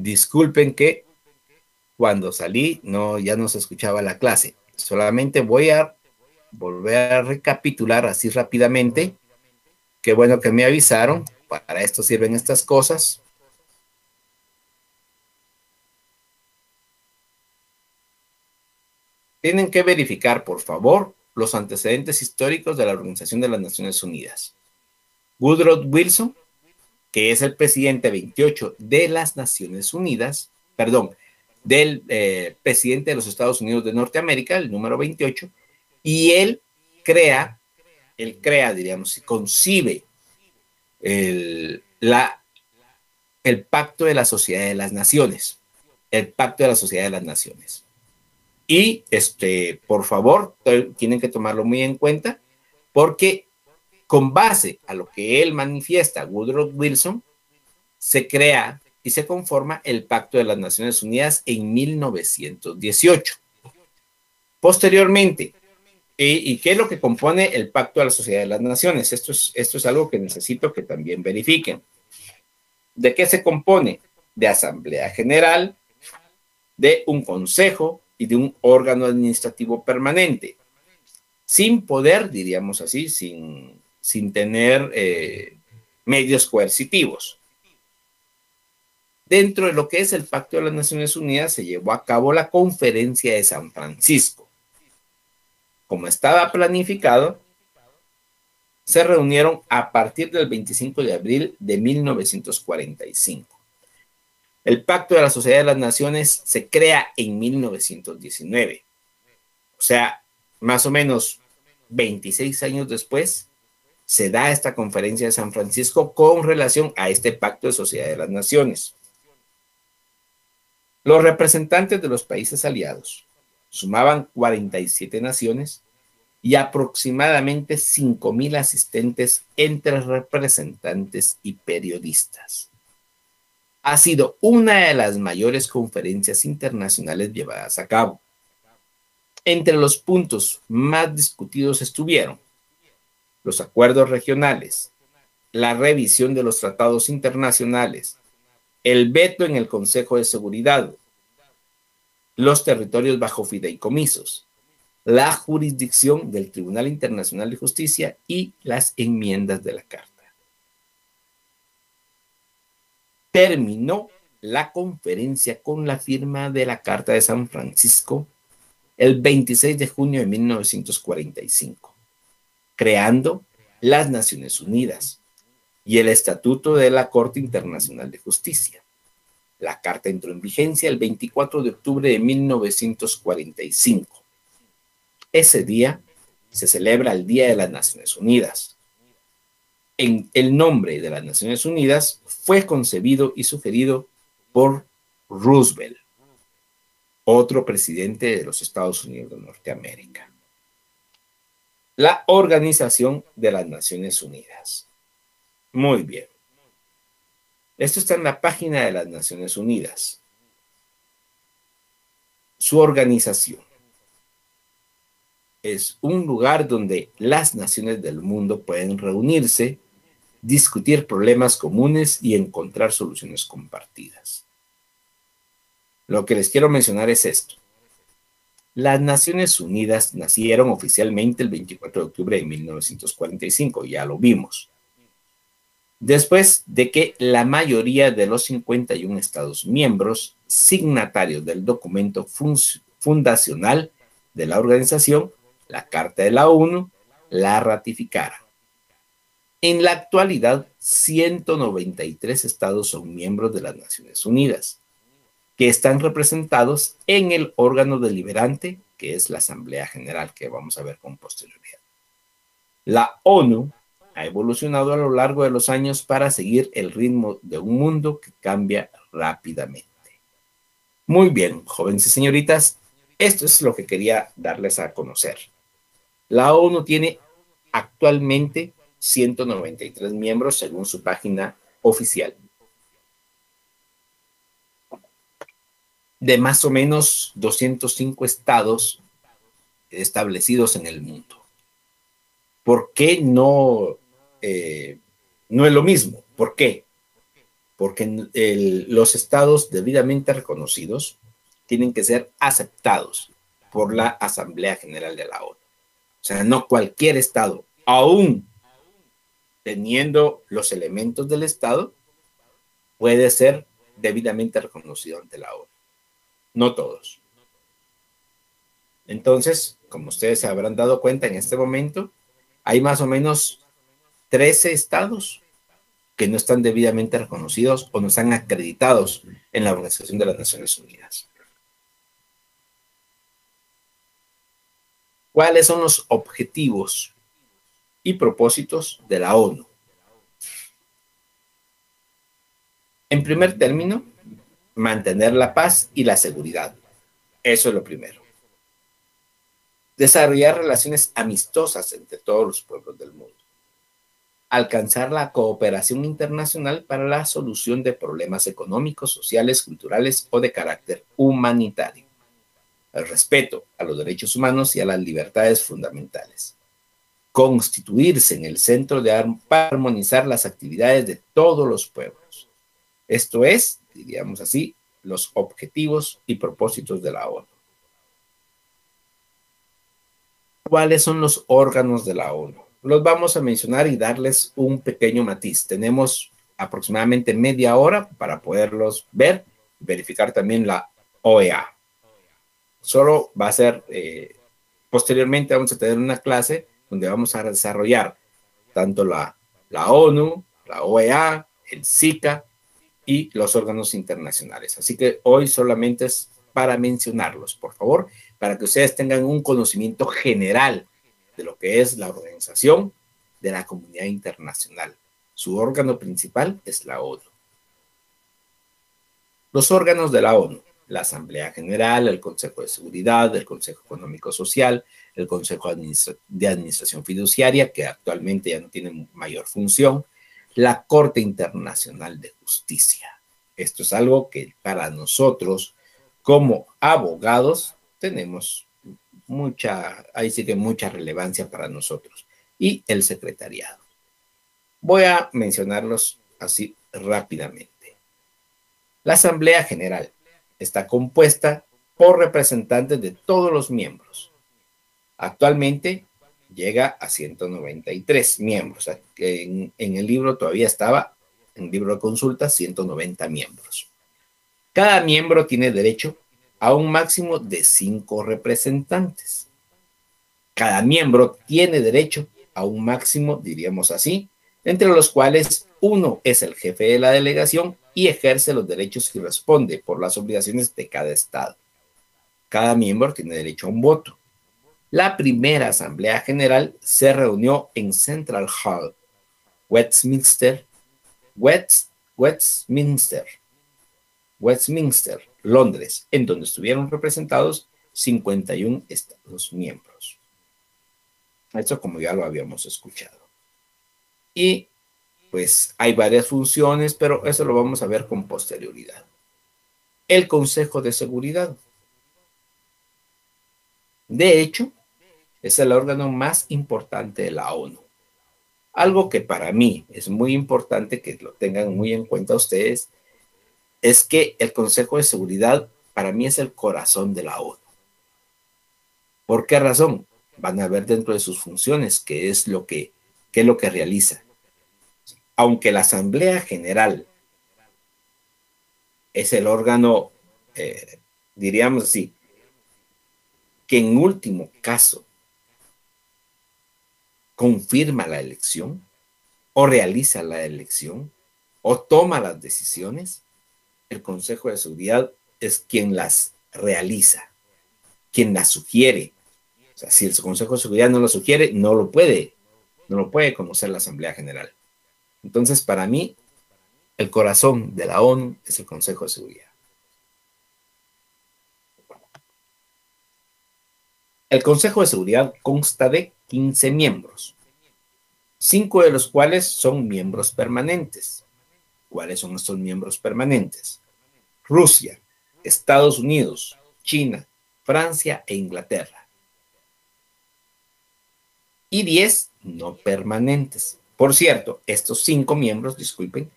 Disculpen que cuando salí ya no se escuchaba la clase. Solamente voy a volver a recapitular así rápidamente. Qué bueno que me avisaron. Para esto sirven estas cosas. Tienen que verificar, por favor, los antecedentes históricos de la Organización de las Naciones Unidas. Woodrow Wilson, que es el presidente 28 de las Naciones Unidas, perdón, del presidente de los Estados Unidos de Norteamérica, el número 28, y él crea, diríamos, concibe el Pacto de la Sociedad de las Naciones, el Pacto de la Sociedad de las Naciones. Y por favor, tienen que tomarlo muy en cuenta, porque con base a lo que él manifiesta, Woodrow Wilson, se crea y se conforma el Pacto de las Naciones Unidas en 1918. Posteriormente, ¿y qué es lo que compone el Pacto de la Sociedad de las Naciones? Esto es algo que necesito que también verifiquen. ¿De qué se compone? De Asamblea General, de un consejo y de un órgano administrativo permanente, sin poder, diríamos así, sin tener medios coercitivos. Dentro de lo que es el Pacto de las Naciones Unidas se llevó a cabo la Conferencia de San Francisco. Como estaba planificado, se reunieron a partir del 25 de abril de 1945. El Pacto de la Sociedad de las Naciones se crea en 1919. O sea, más o menos 26 años después, se da esta conferencia de San Francisco con relación a este Pacto de Sociedad de las Naciones. Los representantes de los países aliados sumaban 47 naciones y aproximadamente 5,000 asistentes entre representantes y periodistas. Ha sido una de las mayores conferencias internacionales llevadas a cabo. Entre los puntos más discutidos estuvieron los acuerdos regionales, la revisión de los tratados internacionales, el veto en el Consejo de Seguridad, los territorios bajo fideicomisos, la jurisdicción del Tribunal Internacional de Justicia y las enmiendas de la Carta. Terminó la conferencia con la firma de la Carta de San Francisco el 26 de junio de 1945, creando las Naciones Unidas y el Estatuto de la Corte Internacional de Justicia. La Carta entró en vigencia el 24 de octubre de 1945. Ese día se celebra el Día de las Naciones Unidas. El nombre de las Naciones Unidas fue concebido y sugerido por Roosevelt, otro presidente de los Estados Unidos de Norteamérica. La Organización de las Naciones Unidas. Muy bien. Esto está en la página de las Naciones Unidas. Su organización es un lugar donde las naciones del mundo pueden reunirse, discutir problemas comunes y encontrar soluciones compartidas. Lo que les quiero mencionar es esto. Las Naciones Unidas nacieron oficialmente el 24 de octubre de 1945, ya lo vimos. Después de que la mayoría de los 51 Estados miembros signatarios del documento fundacional de la organización, la Carta de la ONU, la ratificaran. En la actualidad, 193 estados son miembros de las Naciones Unidas, que están representados en el órgano deliberante, que es la Asamblea General, que vamos a ver con posterioridad. La ONU ha evolucionado a lo largo de los años para seguir el ritmo de un mundo que cambia rápidamente. Muy bien, jóvenes y señoritas, esto es lo que quería darles a conocer. La ONU tiene actualmente 193 miembros según su página oficial, de más o menos 205 estados establecidos en el mundo. ¿Por qué no es lo mismo? ¿Por qué? porque los estados debidamente reconocidos tienen que ser aceptados por la Asamblea General de la ONU. O sea, no cualquier estado, aún teniendo los elementos del estado, puede ser debidamente reconocido ante la ONU. No todos. Entonces, como ustedes se habrán dado cuenta en este momento, hay más o menos 13 estados que no están debidamente reconocidos o no están acreditados en la Organización de las Naciones Unidas. ¿Cuáles son los objetivos y propósitos de la ONU? En primer término, mantener la paz y la seguridad. Eso es lo primero. Desarrollar relaciones amistosas entre todos los pueblos del mundo. Alcanzar la cooperación internacional para la solución de problemas económicos, sociales, culturales o de carácter humanitario. El respeto a los derechos humanos y a las libertades fundamentales. Constituirse en el centro para armonizar las actividades de todos los pueblos. Esto es, diríamos así, los objetivos y propósitos de la ONU. ¿Cuáles son los órganos de la ONU? Los vamos a mencionar y darles un pequeño matiz. Tenemos aproximadamente media hora para poderlos ver, verificar también la OEA. Solo va a ser, posteriormente vamos a tener una clase donde vamos a desarrollar tanto la ONU, la OEA, el SICA y los órganos internacionales. Así que hoy solamente es para mencionarlos, por favor, para que ustedes tengan un conocimiento general de lo que es la organización de la comunidad internacional. Su órgano principal es la ONU. Los órganos de la ONU: la Asamblea General, el Consejo de Seguridad, el Consejo Económico Social, el Consejo de Administración Fiduciaria, que actualmente ya no tiene mayor función, la Corte Internacional de Justicia. Esto es algo que para nosotros, como abogados, tenemos ahí sí que mucha relevancia para nosotros. Y el secretariado. Voy a mencionarlos así rápidamente. La Asamblea General está compuesta por representantes de todos los miembros. Actualmente llega a 193 miembros. En el libro todavía estaba, en el libro de consulta, 190 miembros. Cada miembro tiene derecho a un máximo de 5 representantes. Cada miembro tiene derecho a un máximo, diríamos así, entre los cuales uno es el jefe de la delegación y ejerce los derechos que responde por las obligaciones de cada estado. Cada miembro tiene derecho a un voto. La primera Asamblea General se reunió en Central Hall, Westminster, Londres, en donde estuvieron representados 51 estados miembros. Esto como ya lo habíamos escuchado. Y pues hay varias funciones, pero eso lo vamos a ver con posterioridad. El Consejo de Seguridad. De hecho, es el órgano más importante de la ONU. Algo que para mí es muy importante que lo tengan muy en cuenta ustedes, es que el Consejo de Seguridad para mí es el corazón de la ONU. ¿Por qué razón? Van a ver dentro de sus funciones qué es lo que realiza. Aunque la Asamblea General es el órgano, diríamos así, que en último caso confirma la elección o realiza la elección o toma las decisiones, el Consejo de Seguridad es quien las realiza, quien las sugiere. O sea, si el Consejo de Seguridad no lo sugiere, no lo puede conocer la Asamblea General. Entonces, para mí, el corazón de la ONU es el Consejo de Seguridad. El Consejo de Seguridad consta de 15 miembros, 5 de los cuales son miembros permanentes. ¿Cuáles son estos miembros permanentes? Rusia, Estados Unidos, China, Francia e Inglaterra. Y 10 no permanentes. Por cierto, estos 5 miembros, disculpen,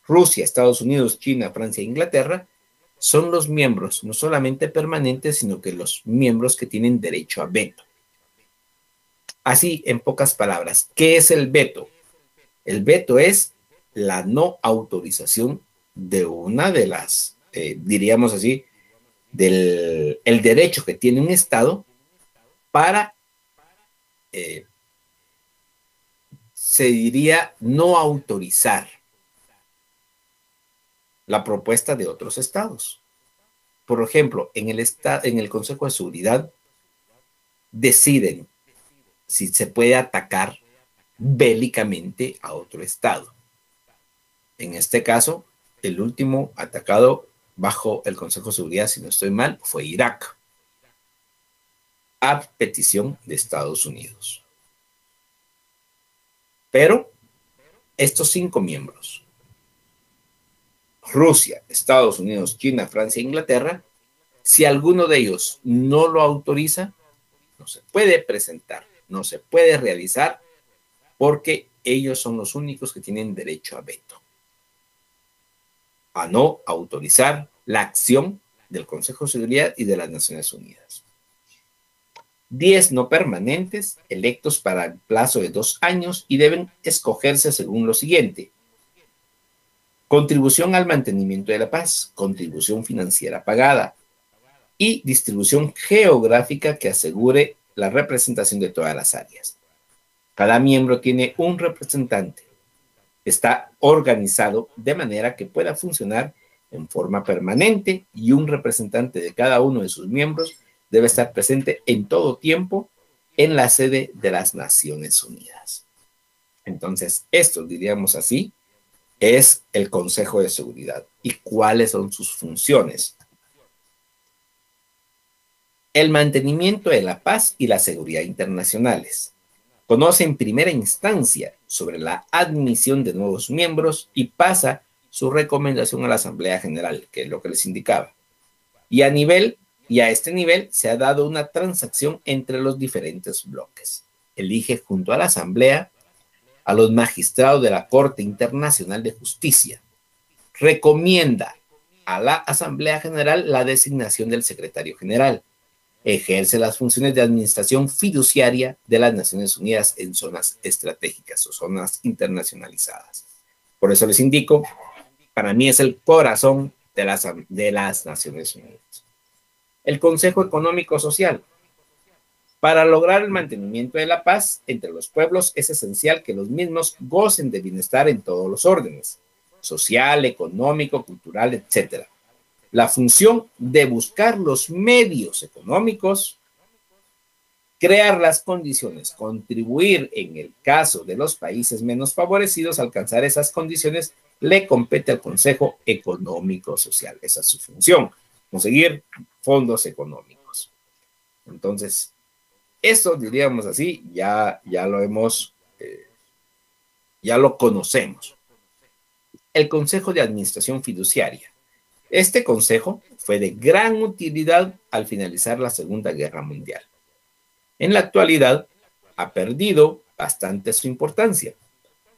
Rusia, Estados Unidos, China, Francia e Inglaterra son los miembros no solamente permanentes, sino que los miembros que tienen derecho a veto. Así, en pocas palabras, ¿qué es el veto? El veto es la no autorización de una de las, diríamos así, el derecho que tiene un Estado para, se diría, no autorizar la propuesta de otros estados. Por ejemplo, en el Consejo de Seguridad deciden si se puede atacar bélicamente a otro estado. En este caso, el último atacado bajo el Consejo de Seguridad, si no estoy mal, fue Irak, a petición de Estados Unidos. Pero estos 5 miembros, Rusia, Estados Unidos, China, Francia e Inglaterra, si alguno de ellos no lo autoriza, no se puede presentar, no se puede realizar, porque ellos son los únicos que tienen derecho a veto, a no autorizar la acción del Consejo de Seguridad y de las Naciones Unidas. 10 no permanentes, electos para el plazo de 2 años y deben escogerse según lo siguiente: contribución al mantenimiento de la paz, contribución financiera pagada y distribución geográfica que asegure la representación de todas las áreas. Cada miembro tiene un representante. Está organizado de manera que pueda funcionar en forma permanente y un representante de cada uno de sus miembros debe estar presente en todo tiempo en la sede de las Naciones Unidas. Entonces, esto, diríamos así, es el Consejo de Seguridad. ¿Y cuáles son sus funciones? El mantenimiento de la paz y la seguridad internacionales. Conoce en primera instancia sobre la admisión de nuevos miembros y pasa su recomendación a la Asamblea General, que es lo que les indicaba. Y a este nivel se ha dado una transacción entre los diferentes bloques. Elige junto a la Asamblea a los magistrados de la Corte Internacional de Justicia. Recomienda a la Asamblea General la designación del secretario general. Ejerce las funciones de administración fiduciaria de las Naciones Unidas en zonas estratégicas o zonas internacionalizadas. Por eso les indico, para mí es el corazón de las Naciones Unidas. El Consejo Económico Social. Para lograr el mantenimiento de la paz entre los pueblos es esencial que los mismos gocen de bienestar en todos los órdenes, social, económico, cultural, etc. La función de buscar los medios económicos, crear las condiciones, contribuir en el caso de los países menos favorecidos a alcanzar esas condiciones, le compete al Consejo Económico Social. Esa es su función, conseguir fondos económicos. Entonces, esto, diríamos así, ya lo conocemos. El Consejo de Administración Fiduciaria. Este consejo fue de gran utilidad al finalizar la Segunda Guerra Mundial. En la actualidad, ha perdido bastante su importancia,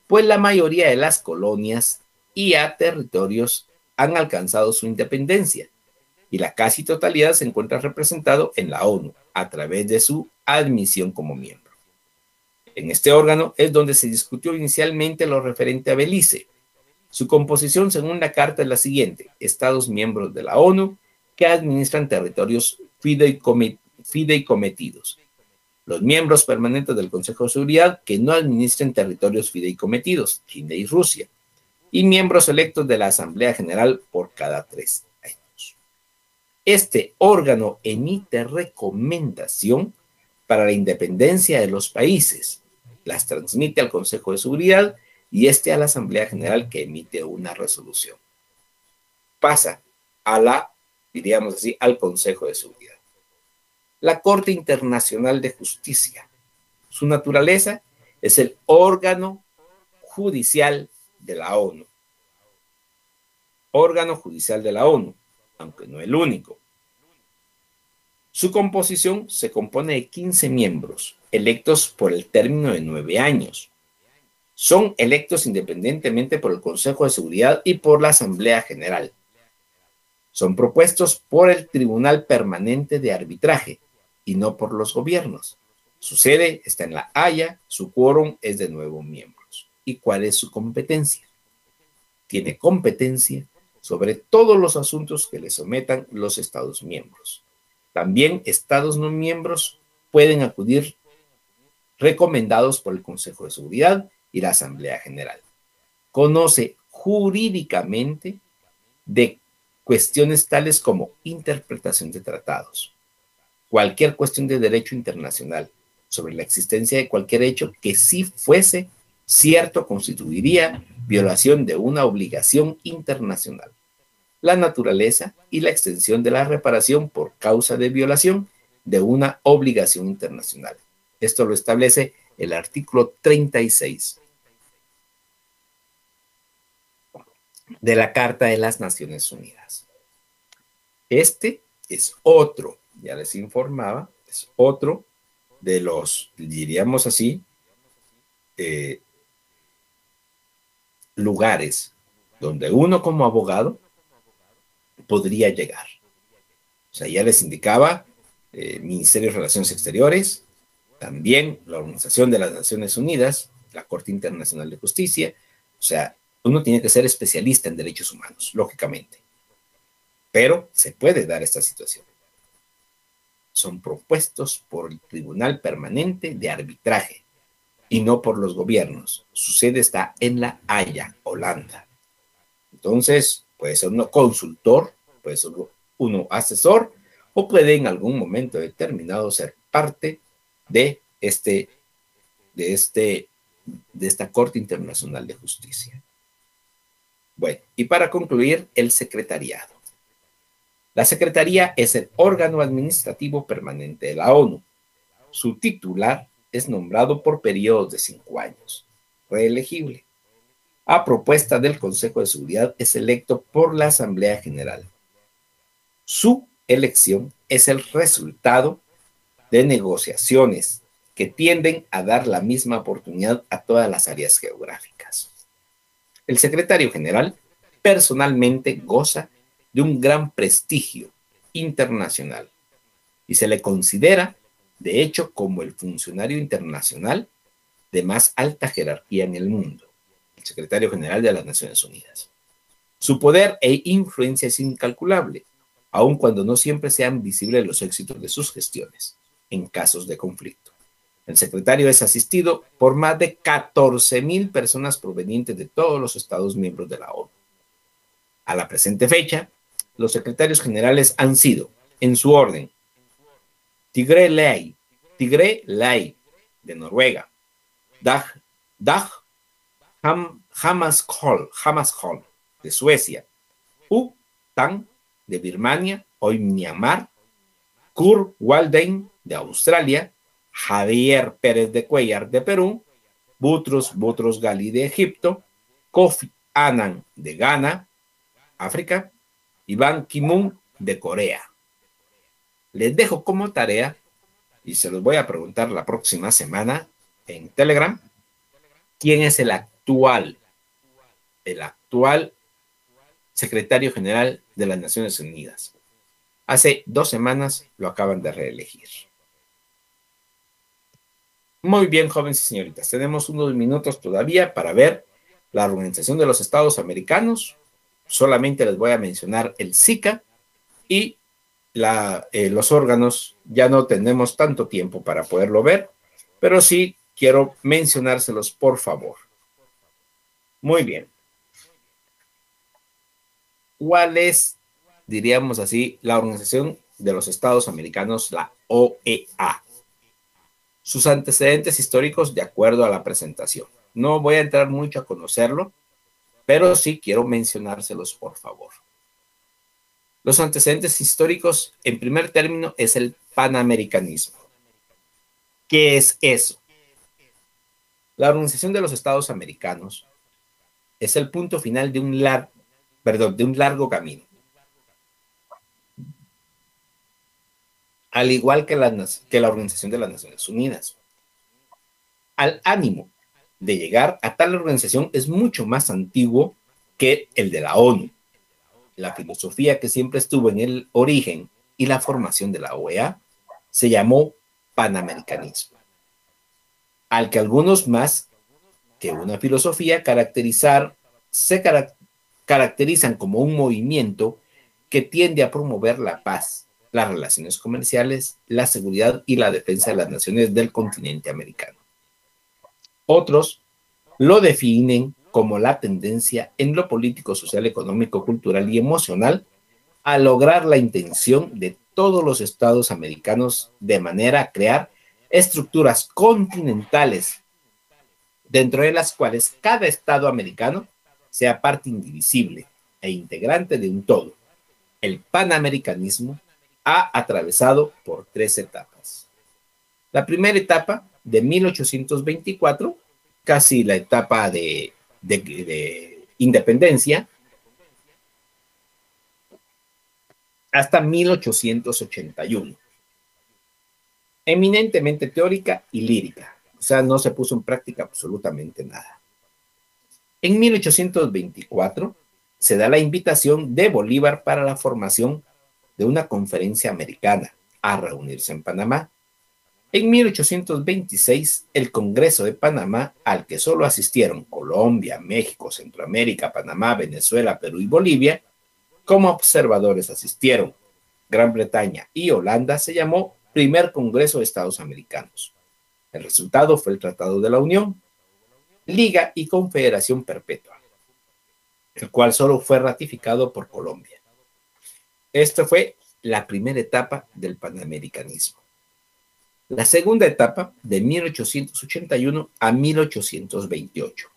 pues la mayoría de las colonias y territorios han alcanzado su independencia y la casi totalidad se encuentra representado en la ONU a través de su admisión como miembro. En este órgano es donde se discutió inicialmente lo referente a Belice. Su composición según la carta es la siguiente: Estados miembros de la ONU que administran territorios fideicometidos. Los miembros permanentes del Consejo de Seguridad que no administren territorios fideicometidos, China y Rusia. Y miembros electos de la Asamblea General por cada 3 años. Este órgano emite recomendación para la independencia de los países, las transmite al Consejo de Seguridad y a la Asamblea General que emite una resolución. Pasa diríamos así, al Consejo de Seguridad. La Corte Internacional de Justicia. Su naturaleza es el órgano judicial de la ONU. Órgano judicial de la ONU, aunque no el único. Su composición se compone de 15 miembros, electos por el término de 9 años. Son electos independientemente por el Consejo de Seguridad y por la Asamblea General. Son propuestos por el Tribunal Permanente de Arbitraje y no por los gobiernos. Su sede está en La Haya, su quórum es de 9 miembros. ¿Y cuál es su competencia? Tiene competencia sobre todos los asuntos que le sometan los Estados miembros. También Estados no miembros pueden acudir recomendados por el Consejo de Seguridad y la Asamblea General. Conoce jurídicamente de cuestiones tales como interpretación de tratados, cualquier cuestión de derecho internacional, sobre la existencia de cualquier hecho que si fuese cierto constituiría violación de una obligación internacional, la naturaleza y la extensión de la reparación por causa de violación de una obligación internacional. Esto lo establece el artículo 36 de la Carta de las Naciones Unidas. Este es otro, ya les informaba, es otro de los, diríamos así, lugares donde uno como abogado podría llegar. O sea, ya les indicaba Ministerio de Relaciones Exteriores, también la Organización de las Naciones Unidas, la Corte Internacional de Justicia. O sea, uno tiene que ser especialista en derechos humanos, lógicamente. Pero se puede dar esta situación. Son propuestos por el Tribunal Permanente de Arbitraje y no por los gobiernos. Su sede está en La Haya, Holanda. Entonces, puede ser uno consultor, puede ser uno asesor, o puede en algún momento determinado ser parte de esta Corte Internacional de Justicia. Bueno, y para concluir, el secretariado. La Secretaría es el órgano administrativo permanente de la ONU. Su titular es nombrado por periodos de 5 años, reelegible. A propuesta del Consejo de Seguridad es electo por la Asamblea General. Su elección es el resultado de negociaciones que tienden a dar la misma oportunidad a todas las áreas geográficas. El secretario general personalmente goza de un gran prestigio internacional y se le considera, de hecho, como el funcionario internacional de más alta jerarquía en el mundo, el secretario general de las Naciones Unidas. Su poder e influencia es incalculable, aun cuando no siempre sean visibles los éxitos de sus gestiones en casos de conflicto. El secretario es asistido por más de 14,000 personas provenientes de todos los Estados miembros de la ONU. A la presente fecha, los secretarios generales han sido, en su orden, Tigre Lei de Noruega, Dag Hammarskjöld de Suecia, U Thant de Birmania, hoy Myanmar, Kurt Waldheim de Australia, Javier Pérez de Cuellar de Perú, Boutros Ghali de Egipto, Kofi Annan de Ghana, África, y Ban Ki-moon de Corea. Les dejo como tarea, y se los voy a preguntar la próxima semana en Telegram, quién es el actual secretario general de las Naciones Unidas. Hace 2 semanas lo acaban de reelegir. Muy bien, jóvenes y señoritas, tenemos unos minutos todavía para ver la Organización de los Estados Americanos. Solamente les voy a mencionar el SICA y los órganos. Ya no tenemos tanto tiempo para poderlo ver, pero sí quiero mencionárselos, por favor. Muy bien. ¿Cuál es, diríamos así, la Organización de los Estados Americanos, la OEA? Sus antecedentes históricos de acuerdo a la presentación. No voy a entrar mucho a conocerlo, pero sí quiero mencionárselos, por favor. Los antecedentes históricos, en primer término, es el panamericanismo. ¿Qué es eso? La Organización de los Estados Americanos es el punto final de un largo camino. Al igual que la Organización de las Naciones Unidas. Al ánimo de llegar a tal organización es mucho más antiguo que el de la ONU. La filosofía que siempre estuvo en el origen y la formación de la OEA se llamó panamericanismo, al que algunos más que una filosofía caracterizan como un movimiento que tiende a promover la paz, las relaciones comerciales, la seguridad y la defensa de las naciones del continente americano. Otros lo definen como la tendencia en lo político, social, económico, cultural y emocional a lograr la intención de todos los estados americanos de manera a crear estructuras continentales dentro de las cuales cada estado americano sea parte indivisible e integrante de un todo. El panamericanismo ha atravesado por 3 etapas. La primera etapa, de 1824, casi la etapa de independencia, hasta 1881. Eminentemente teórica y lírica, o sea, no se puso en práctica absolutamente nada. En 1824 se da la invitación de Bolívar para la formación de una conferencia americana a reunirse en Panamá. En 1826, el Congreso de Panamá, al que solo asistieron Colombia, México, Centroamérica, Panamá, Venezuela, Perú y Bolivia, como observadores asistieron Gran Bretaña y Holanda, se llamó Primer Congreso de Estados Americanos. El resultado fue el Tratado de la Unión, Liga y Confederación Perpetua, el cual solo fue ratificado por Colombia. Esta fue la primera etapa del panamericanismo. La segunda etapa, de 1881 a 1828.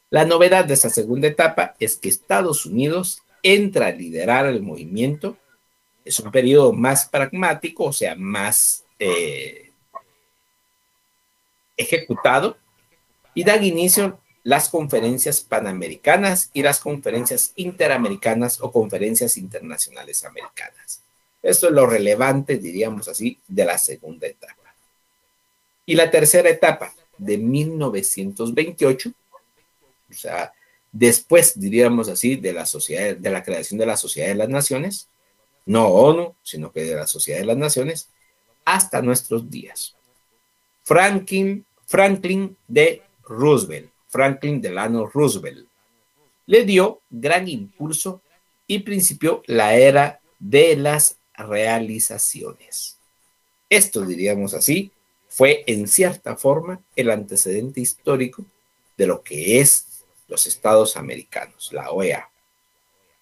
La novedad de esa segunda etapa es que Estados Unidos entra a liderar el movimiento. Es un periodo más pragmático, o sea, más ejecutado, y dan inicio las conferencias panamericanas y las conferencias interamericanas o conferencias internacionales americanas. Esto es lo relevante, diríamos así, de la segunda etapa. Y la tercera etapa, de 1928, o sea, después, diríamos así, de la creación de la Sociedad de las Naciones, no ONU, sino que de la Sociedad de las Naciones, hasta nuestros días. Franklin Delano Roosevelt, le dio gran impulso y principió la era de las realizaciones. Esto, diríamos así, fue en cierta forma el antecedente histórico de lo que es los Estados Americanos, la OEA.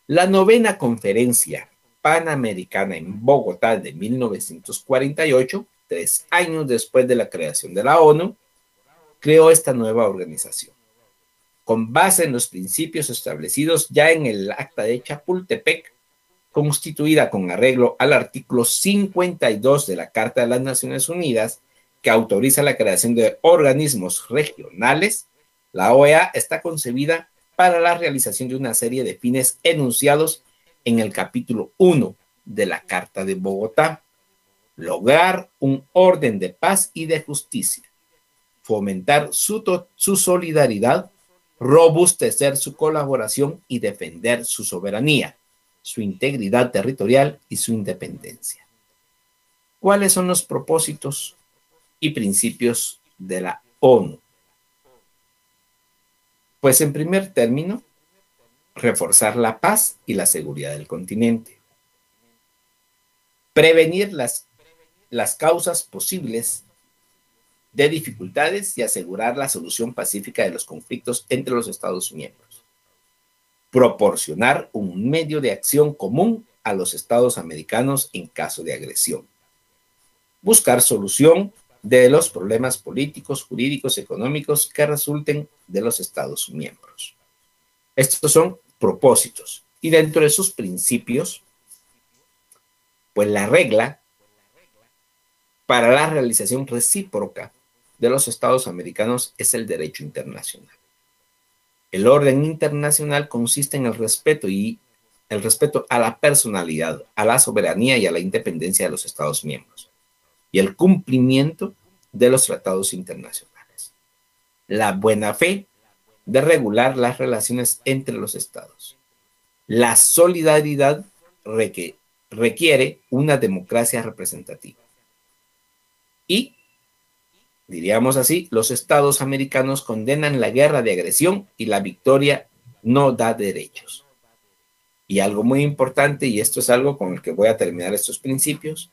La novena conferencia panamericana en Bogotá de 1948, 3 años después de la creación de la ONU, creó esta nueva organización, con base en los principios establecidos ya en el Acta de Chapultepec, constituida con arreglo al artículo 52 de la Carta de las Naciones Unidas, que autoriza la creación de organismos regionales. La OEA está concebida para la realización de una serie de fines enunciados en el capítulo 1 de la Carta de Bogotá: lograr un orden de paz y de justicia, fomentar su solidaridad, robustecer su colaboración y defender su soberanía, su integridad territorial y su independencia. ¿Cuáles son los propósitos y principios de la ONU? Pues en primer término, reforzar la paz y la seguridad del continente, prevenir las causas posibles de dificultades y asegurar la solución pacífica de los conflictos entre los Estados miembros, proporcionar un medio de acción común a los Estados americanos en caso de agresión, buscar solución de los problemas políticos, jurídicos, económicos que resulten de los Estados miembros. Estos son propósitos, y dentro de sus principios, pues la regla para la realización recíproca de los Estados americanos es el derecho internacional. El orden internacional consiste en el respeto a la personalidad, a la soberanía y a la independencia de los Estados miembros, y el cumplimiento de los tratados internacionales. la buena fe de regular las relaciones entre los estados. La solidaridad requiere una democracia representativa. Y, diríamos así, los estados americanos condenan la guerra de agresión y la victoria no da derechos. Y algo muy importante, y esto es algo con el que voy a terminar estos principios,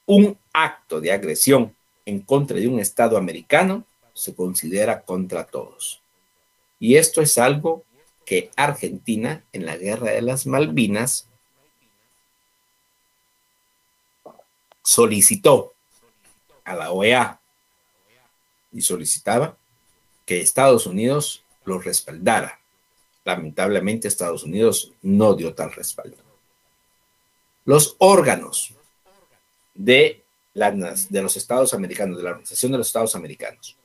un acto de agresión en contra de un estado americano se considera contra todos. Y esto es algo que Argentina en la Guerra de las Malvinas solicitó a la OEA y solicitaba que Estados Unidos lo respaldara. Lamentablemente Estados Unidos no dio tal respaldo. Los órganos de los Estados Americanos, de la Organización de los Estados Americanos,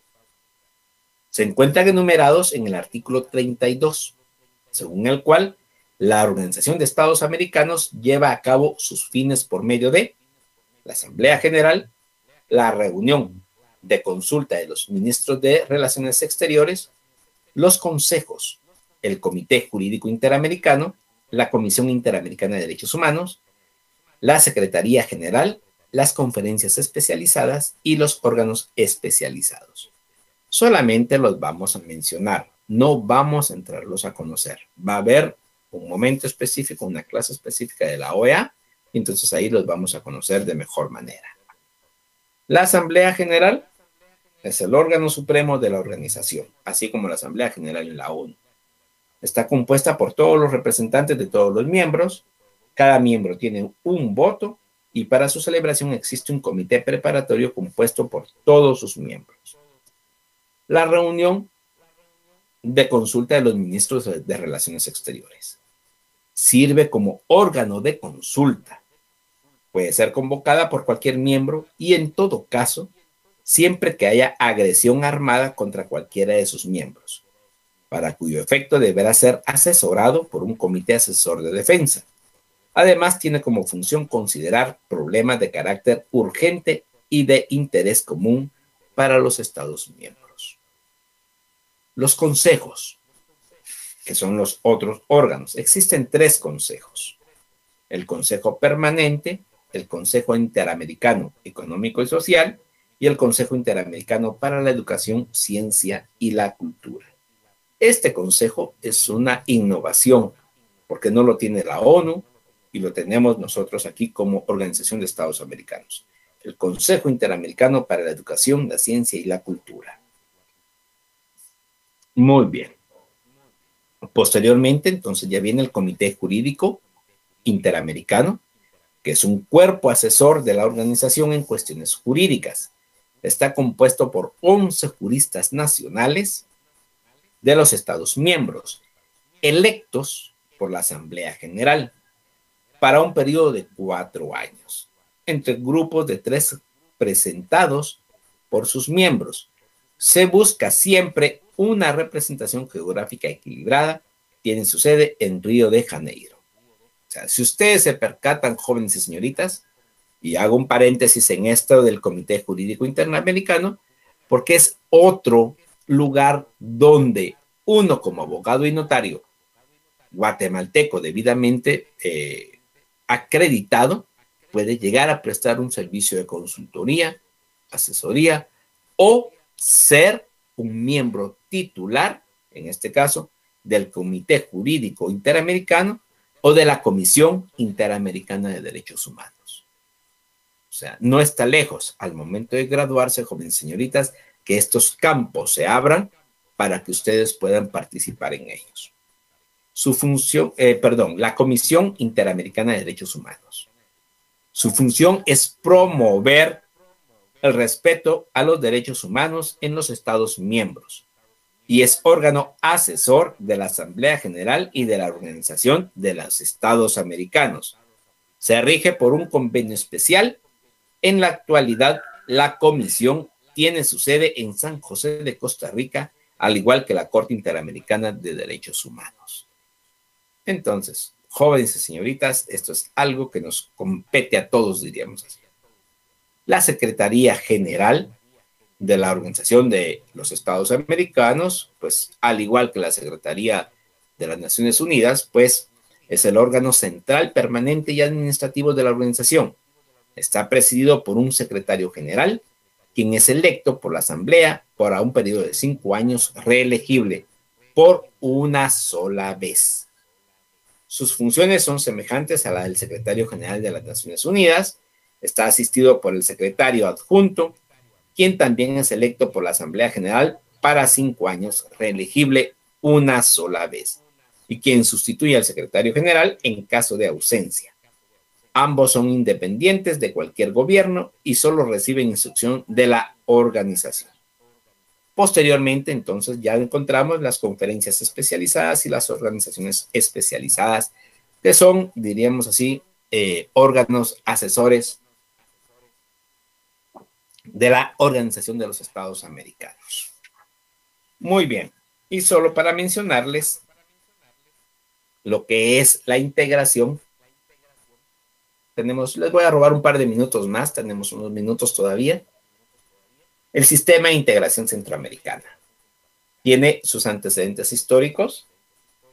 se encuentran enumerados en el artículo 32, según el cual la Organización de Estados Americanos lleva a cabo sus fines por medio de la Asamblea General, la reunión de consulta de los ministros de Relaciones Exteriores, los consejos, el Comité Jurídico Interamericano, la Comisión Interamericana de Derechos Humanos, la Secretaría General, las conferencias especializadas y los órganos especializados. Solamente los vamos a mencionar, no vamos a entrarlos a conocer. Va a haber un momento específico, una clase específica de la OEA, y entonces ahí los vamos a conocer de mejor manera. La Asamblea General es el órgano supremo de la organización, así como la Asamblea General en la ONU. Está compuesta por todos los representantes de todos los miembros. Cada miembro tiene un voto y para su celebración existe un comité preparatorio compuesto por todos sus miembros. La reunión de consulta de los ministros de Relaciones Exteriores sirve como órgano de consulta. Puede ser convocada por cualquier miembro y en todo caso, siempre que haya agresión armada contra cualquiera de sus miembros, para cuyo efecto deberá ser asesorado por un comité asesor de defensa. Además, tiene como función considerar problemas de carácter urgente y de interés común para los Estados miembros. Los consejos, que son los otros órganos. Existen 3 consejos. El Consejo Permanente, el Consejo Interamericano Económico y Social y el Consejo Interamericano para la Educación, Ciencia y la Cultura. Este consejo es una innovación porque no lo tiene la ONU y lo tenemos nosotros aquí como Organización de Estados Americanos. El Consejo Interamericano para la Educación, la Ciencia y la Cultura. Muy bien. Posteriormente, entonces, ya viene el Comité Jurídico Interamericano, que es un cuerpo asesor de la organización en cuestiones jurídicas. Está compuesto por 11 juristas nacionales de los Estados miembros, electos por la Asamblea General, para un periodo de 4 años, entre grupos de 3 presentados por sus miembros. Se busca siempre una representación geográfica equilibrada. Tiene su sede en Río de Janeiro. O sea, si ustedes se percatan, jóvenes y señoritas, y hago un paréntesis en esto del Comité Jurídico Interamericano, porque es otro lugar donde uno como abogado y notario guatemalteco debidamente acreditado puede llegar a prestar un servicio de consultoría, asesoría o ser un miembro titular, en este caso, del Comité Jurídico Interamericano o de la Comisión Interamericana de Derechos Humanos. O sea, no está lejos al momento de graduarse, jóvenes señoritas, que estos campos se abran para que ustedes puedan participar en ellos. Su función, la Comisión Interamericana de Derechos Humanos. Su función es promover el respeto a los derechos humanos en los Estados miembros y es órgano asesor de la Asamblea General y de la Organización de los Estados Americanos. Se rige por un convenio especial. En la actualidad, la comisión tiene su sede en San José de Costa Rica, al igual que la Corte Interamericana de Derechos Humanos. Entonces, jóvenes y señoritas, esto es algo que nos compete a todos, diríamos así. La Secretaría General de la Organización de los Estados Americanos, pues al igual que la Secretaría de las Naciones Unidas, pues es el órgano central, permanente y administrativo de la organización. Está presidido por un secretario general, quien es electo por la Asamblea para un periodo de 5 años, reelegible por una sola vez. Sus funciones son semejantes a las del secretario general de las Naciones Unidas. Está asistido por el secretario adjunto, quien también es electo por la Asamblea General para 5 años, reelegible una sola vez, y quien sustituye al secretario general en caso de ausencia. Ambos son independientes de cualquier gobierno y solo reciben instrucción de la organización. Posteriormente, entonces, ya encontramos las conferencias especializadas y las organizaciones especializadas, que son, diríamos así, órganos asesores de la Organización de los Estados Americanos. Muy bien. Y solo para mencionarles lo que es la integración, les voy a robar un par de minutos más, tenemos unos minutos todavía. El sistema de integración centroamericana tiene sus antecedentes históricos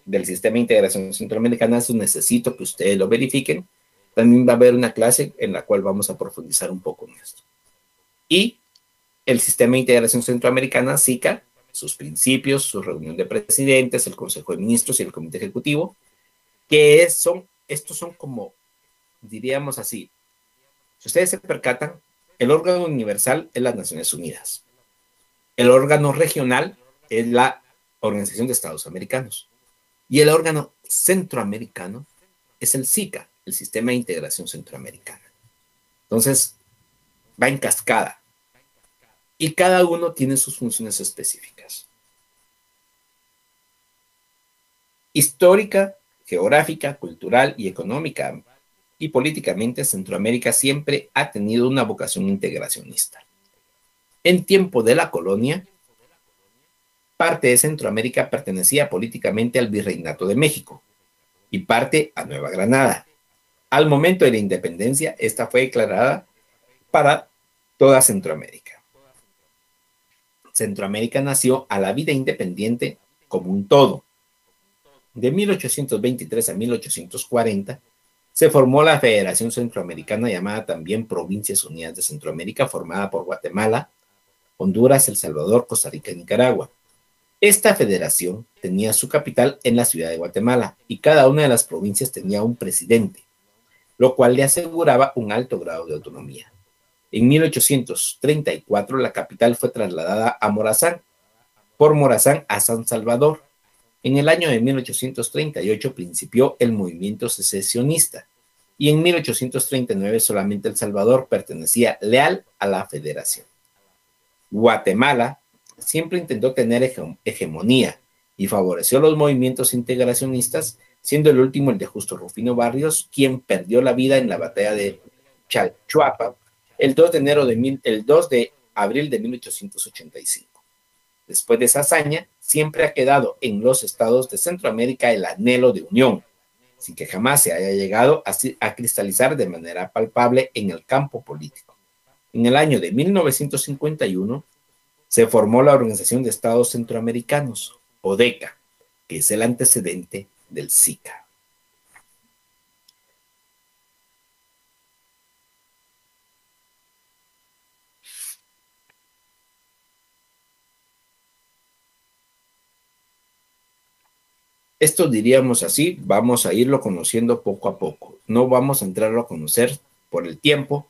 del sistema de integración centroamericana. Eso necesito que ustedes lo verifiquen. También va a haber una clase en la cual vamos a profundizar un poco en esto. Y el sistema de integración centroamericana, SICA, sus principios, su reunión de presidentes, el Consejo de Ministros y el Comité Ejecutivo, que estos son como, diríamos así, si ustedes se percatan, el órgano universal es las Naciones Unidas. El órgano regional es la Organización de Estados Americanos. Y el órgano centroamericano es el SICA, el Sistema de Integración Centroamericana. Entonces, va en cascada. Y cada uno tiene sus funciones específicas. Histórica, geográfica, cultural y económica y políticamente, Centroamérica siempre ha tenido una vocación integracionista. En tiempo de la colonia, parte de Centroamérica pertenecía políticamente al Virreinato de México y parte a Nueva Granada. Al momento de la independencia, esta fue declarada para toda Centroamérica. Centroamérica nació a la vida independiente como un todo. De 1823 a 1840, se formó la Federación Centroamericana, llamada también Provincias Unidas de Centroamérica, formada por Guatemala, Honduras, El Salvador, Costa Rica y Nicaragua. Esta federación tenía su capital en la ciudad de Guatemala y cada una de las provincias tenía un presidente, lo cual le aseguraba un alto grado de autonomía. En 1834 la capital fue trasladada a Morazán, por Morazán a San Salvador. En el año de 1838 principió el movimiento secesionista y en 1839 solamente El Salvador pertenecía leal a la federación. Guatemala siempre intentó tener hegemonía y favoreció los movimientos integracionistas, siendo el último el de Justo Rufino Barrios, quien perdió la vida en la batalla de Chalchuapa el 2 de abril de 1885. Después de esa hazaña, siempre ha quedado en los estados de Centroamérica el anhelo de unión, sin que jamás se haya llegado a cristalizar de manera palpable en el campo político. En el año de 1951 se formó la Organización de Estados Centroamericanos, ODECA, que es el antecedente del SICA. Esto, diríamos así, vamos a irlo conociendo poco a poco. No vamos a entrarlo a conocer por el tiempo,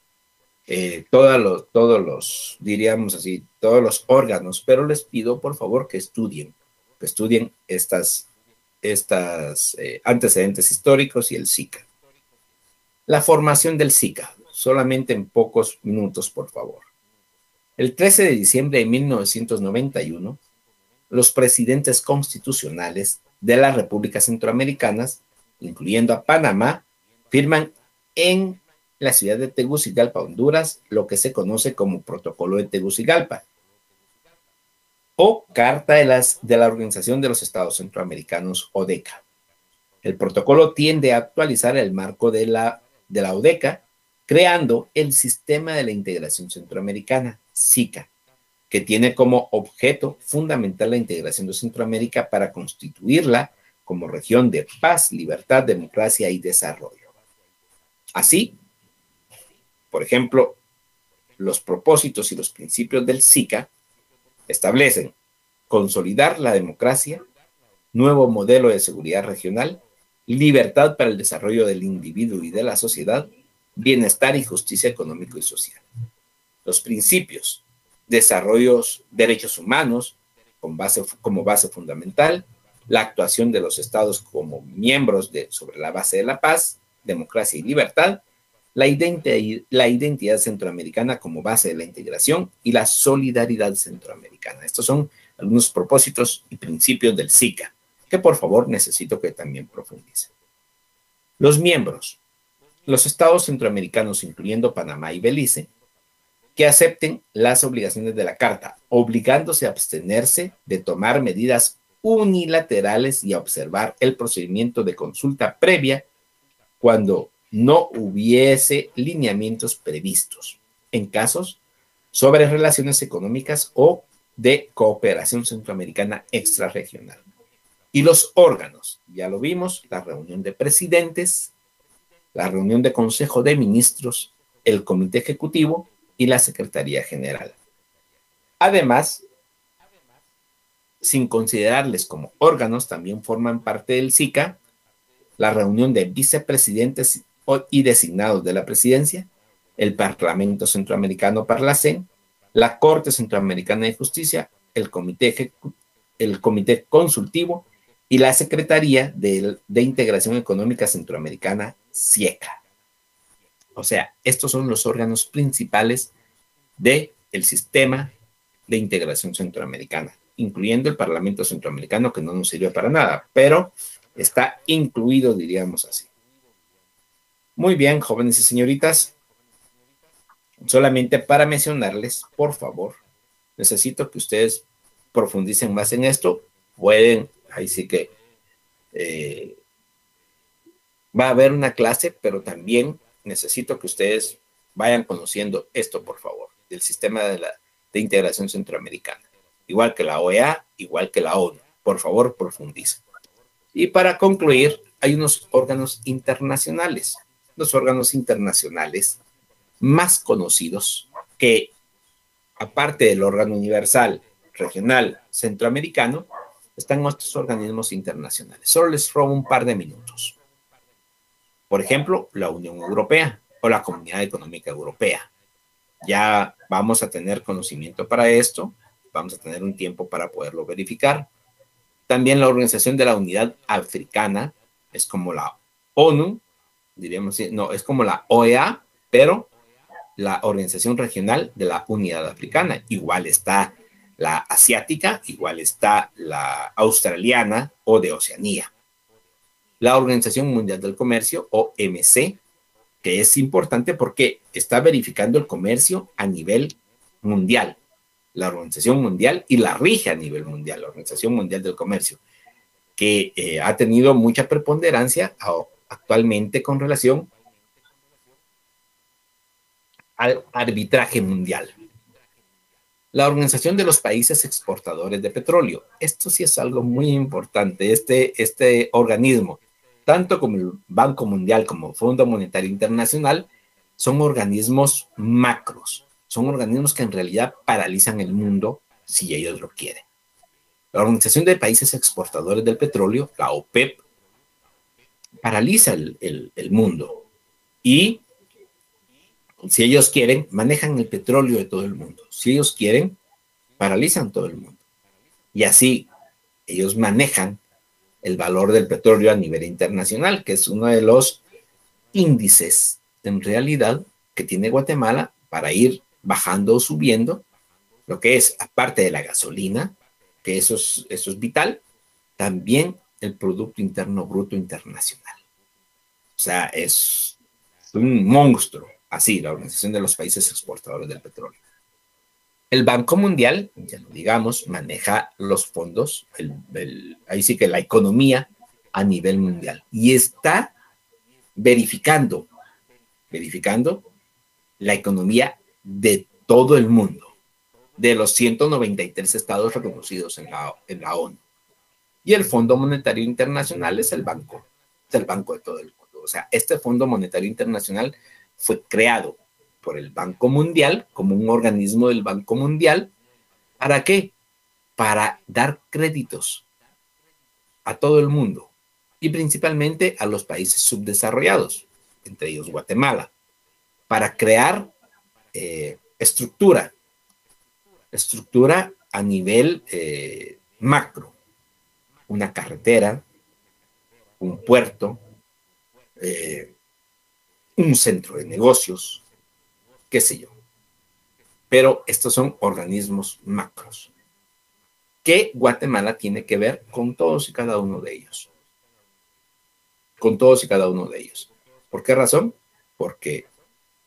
todos los, diríamos así, todos los órganos, pero les pido por favor que estudien estas antecedentes históricos y el SICA. La formación del SICA, solamente en pocos minutos, por favor. El 13 de diciembre de 1991, los presidentes constitucionales de las repúblicas centroamericanas, incluyendo a Panamá, firman en la ciudad de Tegucigalpa, Honduras, lo que se conoce como Protocolo de Tegucigalpa o Carta de la Organización de los Estados Centroamericanos, ODECA. El protocolo tiende a actualizar el marco de la ODECA, creando el Sistema de la Integración Centroamericana, SICA, que tiene como objeto fundamental la integración de Centroamérica para constituirla como región de paz, libertad, democracia y desarrollo. Así, por ejemplo, los propósitos y los principios del SICA establecen consolidar la democracia, nuevo modelo de seguridad regional, libertad para el desarrollo del individuo y de la sociedad, bienestar y justicia económico y social. Los principios, desarrollos, derechos humanos como base fundamental, la actuación de los estados como miembros sobre la base de la paz, democracia y libertad, la identidad centroamericana como base de la integración y la solidaridad centroamericana. Estos son algunos propósitos y principios del SICA, que por favor necesito que también profundicen. Los miembros, los estados centroamericanos, incluyendo Panamá y Belice, que acepten las obligaciones de la Carta, obligándose a abstenerse de tomar medidas unilaterales y a observar el procedimiento de consulta previa cuando no hubiese lineamientos previstos en casos sobre relaciones económicas o de cooperación centroamericana extrarregional. Y los órganos, ya lo vimos, la reunión de presidentes, la reunión de consejo de ministros, el comité ejecutivo y la secretaría general. Además, sin considerarles como órganos, también forman parte del SICA la reunión de vicepresidentes y designados de la presidencia, el Parlamento Centroamericano Parlacén, la Corte Centroamericana de Justicia, el Comité Consultivo y la Secretaría de Integración Económica Centroamericana, SIECA. O sea, estos son los órganos principales del sistema de integración centroamericana, incluyendo el Parlamento Centroamericano, que no nos sirve para nada, pero está incluido, diríamos así. Muy bien, jóvenes y señoritas, solamente para mencionarles, por favor, necesito que ustedes profundicen más en esto. Pueden, ahí sí que va a haber una clase, pero también necesito que ustedes vayan conociendo esto, por favor, del sistema de integración centroamericana. Igual que la OEA, igual que la ONU. Por favor, profundicen. Y para concluir, hay unos órganos internacionales. Los órganos internacionales más conocidos que, aparte del órgano universal, regional, centroamericano, están estos organismos internacionales. Solo les robo un par de minutos. Por ejemplo, la Unión Europea o la Comunidad Económica Europea. Ya vamos a tener conocimiento para esto, vamos a tener un tiempo para poderlo verificar. También la Organización de la Unidad Africana es como la ONU, diríamos, no, es como la OEA, pero la Organización Regional de la Unidad Africana. Igual está la asiática, igual está la australiana o de Oceanía. La Organización Mundial del Comercio, OMC, que es importante porque está verificando el comercio a nivel mundial. La Organización Mundial y la rige a nivel mundial, la Organización Mundial del Comercio, que ha tenido mucha preponderancia actualmente con relación al arbitraje mundial. La Organización de los Países Exportadores de Petróleo. Esto sí es algo muy importante. Este organismo, tanto como el Banco Mundial como el Fondo Monetario Internacional, son organismos macros. Son organismos que en realidad paralizan el mundo si ellos lo quieren. La Organización de Países Exportadores del Petróleo, la OPEP, paraliza el mundo y si ellos quieren, manejan el petróleo de todo el mundo. Si ellos quieren, paralizan todo el mundo. Y así ellos manejan el valor del petróleo a nivel internacional, que es uno de los índices en realidad que tiene Guatemala para ir bajando o subiendo, lo que es, aparte de la gasolina, que eso es vital, también el Producto Interno Bruto Internacional. O sea, es un monstruo, así, la Organización de los Países Exportadores del Petróleo. El Banco Mundial, ya lo digamos, maneja los fondos, ahí sí que la economía a nivel mundial. Y está verificando la economía de todo el mundo. de los 193 estados reconocidos en la ONU. Y el Fondo Monetario Internacional es el banco de todo el mundo. O sea, este Fondo Monetario Internacional fue creado por el Banco Mundial como un organismo del Banco Mundial. ¿Para qué? Para dar créditos a todo el mundo y principalmente a los países subdesarrollados, entre ellos Guatemala, para crear estructura a nivel macro, una carretera, un puerto, un centro de negocios, qué sé yo. Pero estos son organismos macros que Guatemala tiene que ver con todos y cada uno de ellos. Con todos y cada uno de ellos. ¿Por qué razón? Porque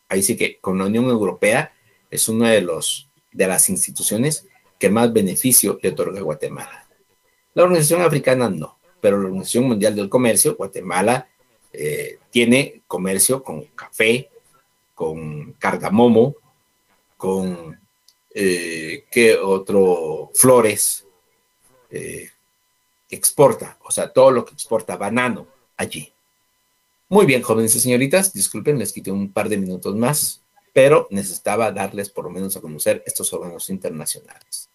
ahí sí que con la Unión Europea es una de las instituciones que más beneficio le otorga a Guatemala. La Organización Africana no, pero la Organización Mundial del Comercio, Guatemala tiene comercio con café, con cardamomo, con ¿qué otro? Flores, exporta, o sea, todo lo que exporta, banano, allí. Muy bien, jóvenes y señoritas, disculpen, les quité un par de minutos más, pero necesitaba darles por lo menos a conocer estos órganos internacionales.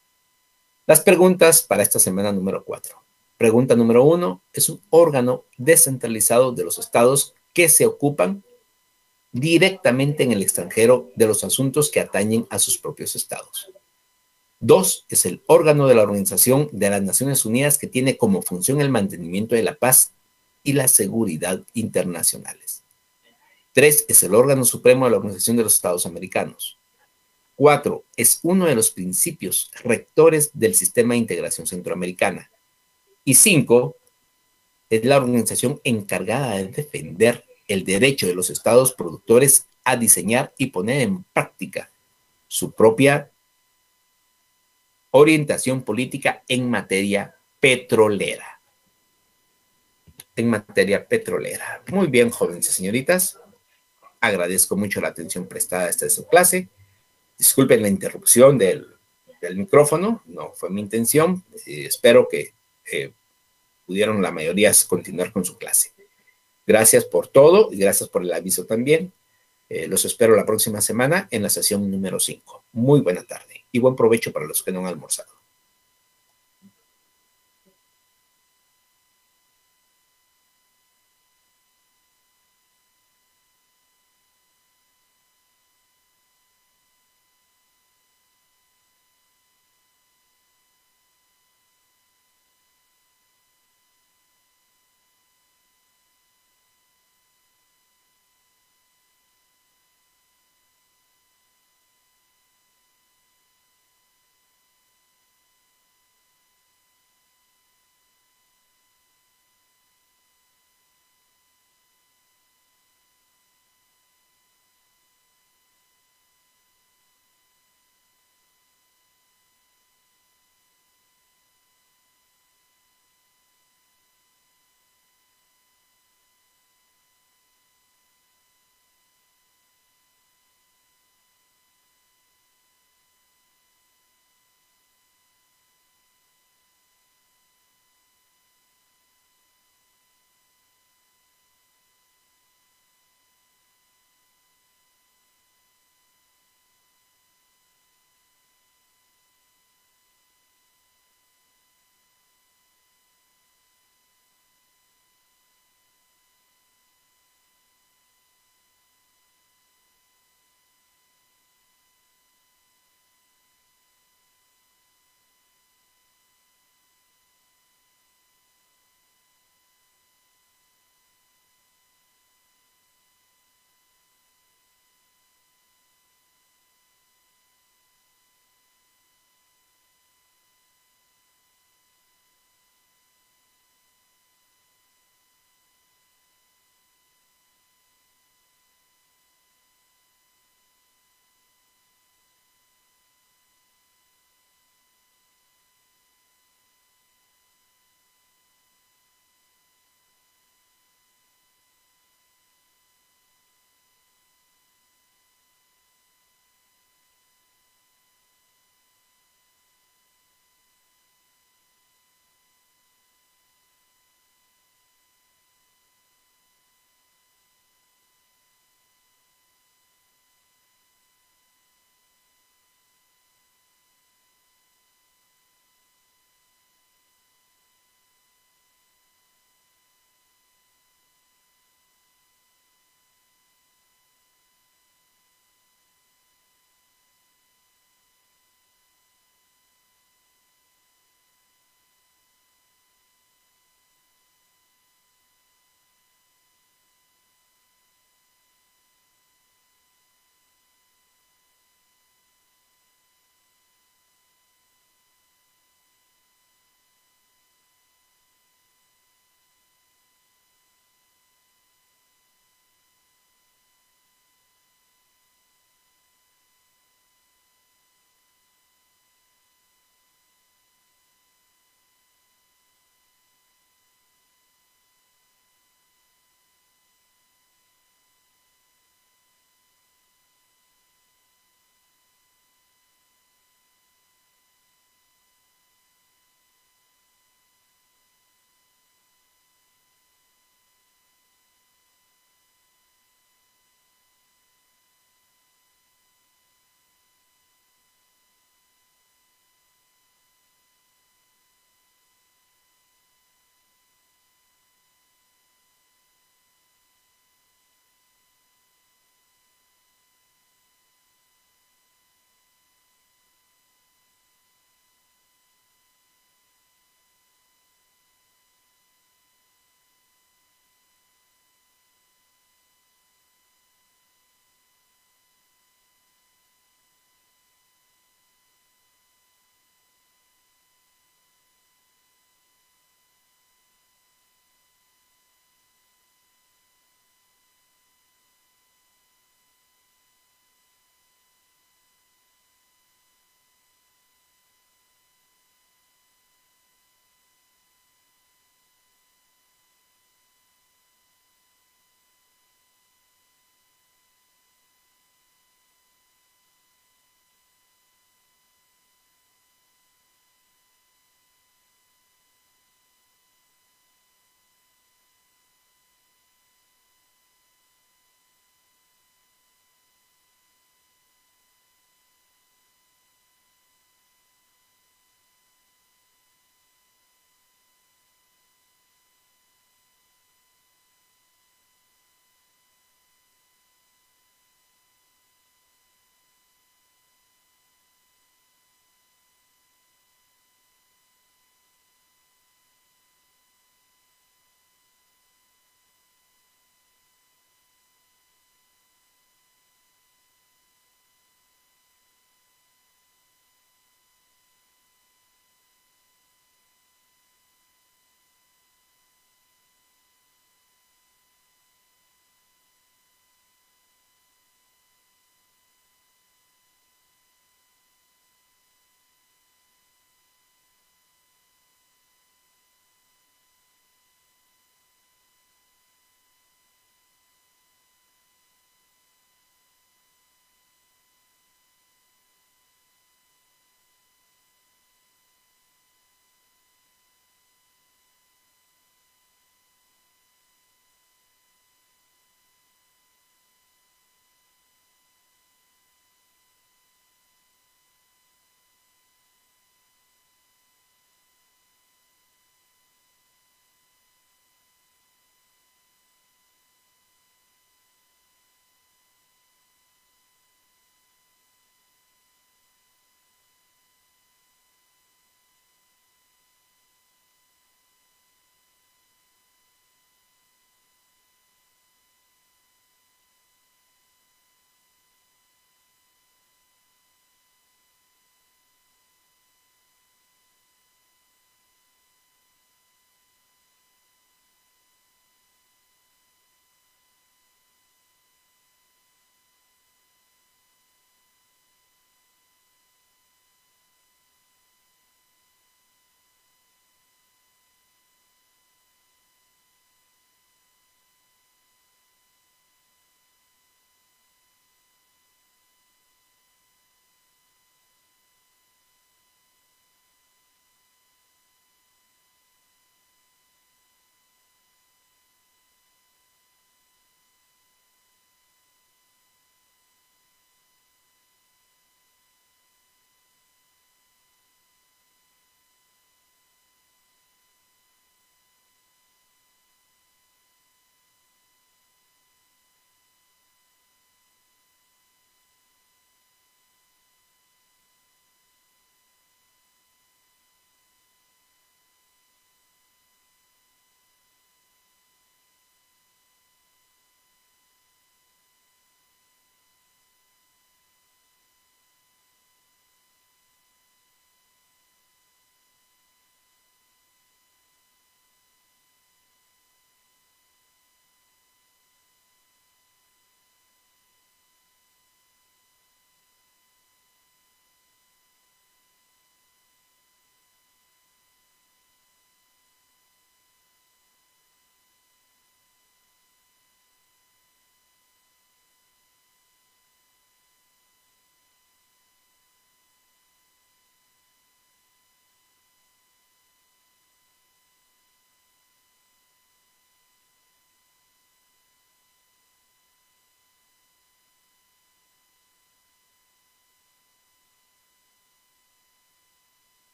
Las preguntas para esta semana número 4. Pregunta número 1, es un órgano descentralizado de los estados que se ocupan directamente en el extranjero de los asuntos que atañen a sus propios estados. 2, es el órgano de la Organización de las Naciones Unidas que tiene como función el mantenimiento de la paz y la seguridad internacionales. 3, es el órgano supremo de la Organización de los Estados Americanos. 4, es uno de los principios rectores del sistema de integración centroamericana. Y 5, es la organización encargada de defender el derecho de los estados productores a diseñar y poner en práctica su propia orientación política en materia petrolera. Muy bien, jóvenes y señoritas. Agradezco mucho la atención prestada a esta su clase. Disculpen la interrupción del micrófono, no fue mi intención. Espero que pudieron la mayoría continuar con su clase. Gracias por todo y gracias por el aviso también. Los espero la próxima semana en la sesión número 5. Muy buena tarde y buen provecho para los que no han almorzado.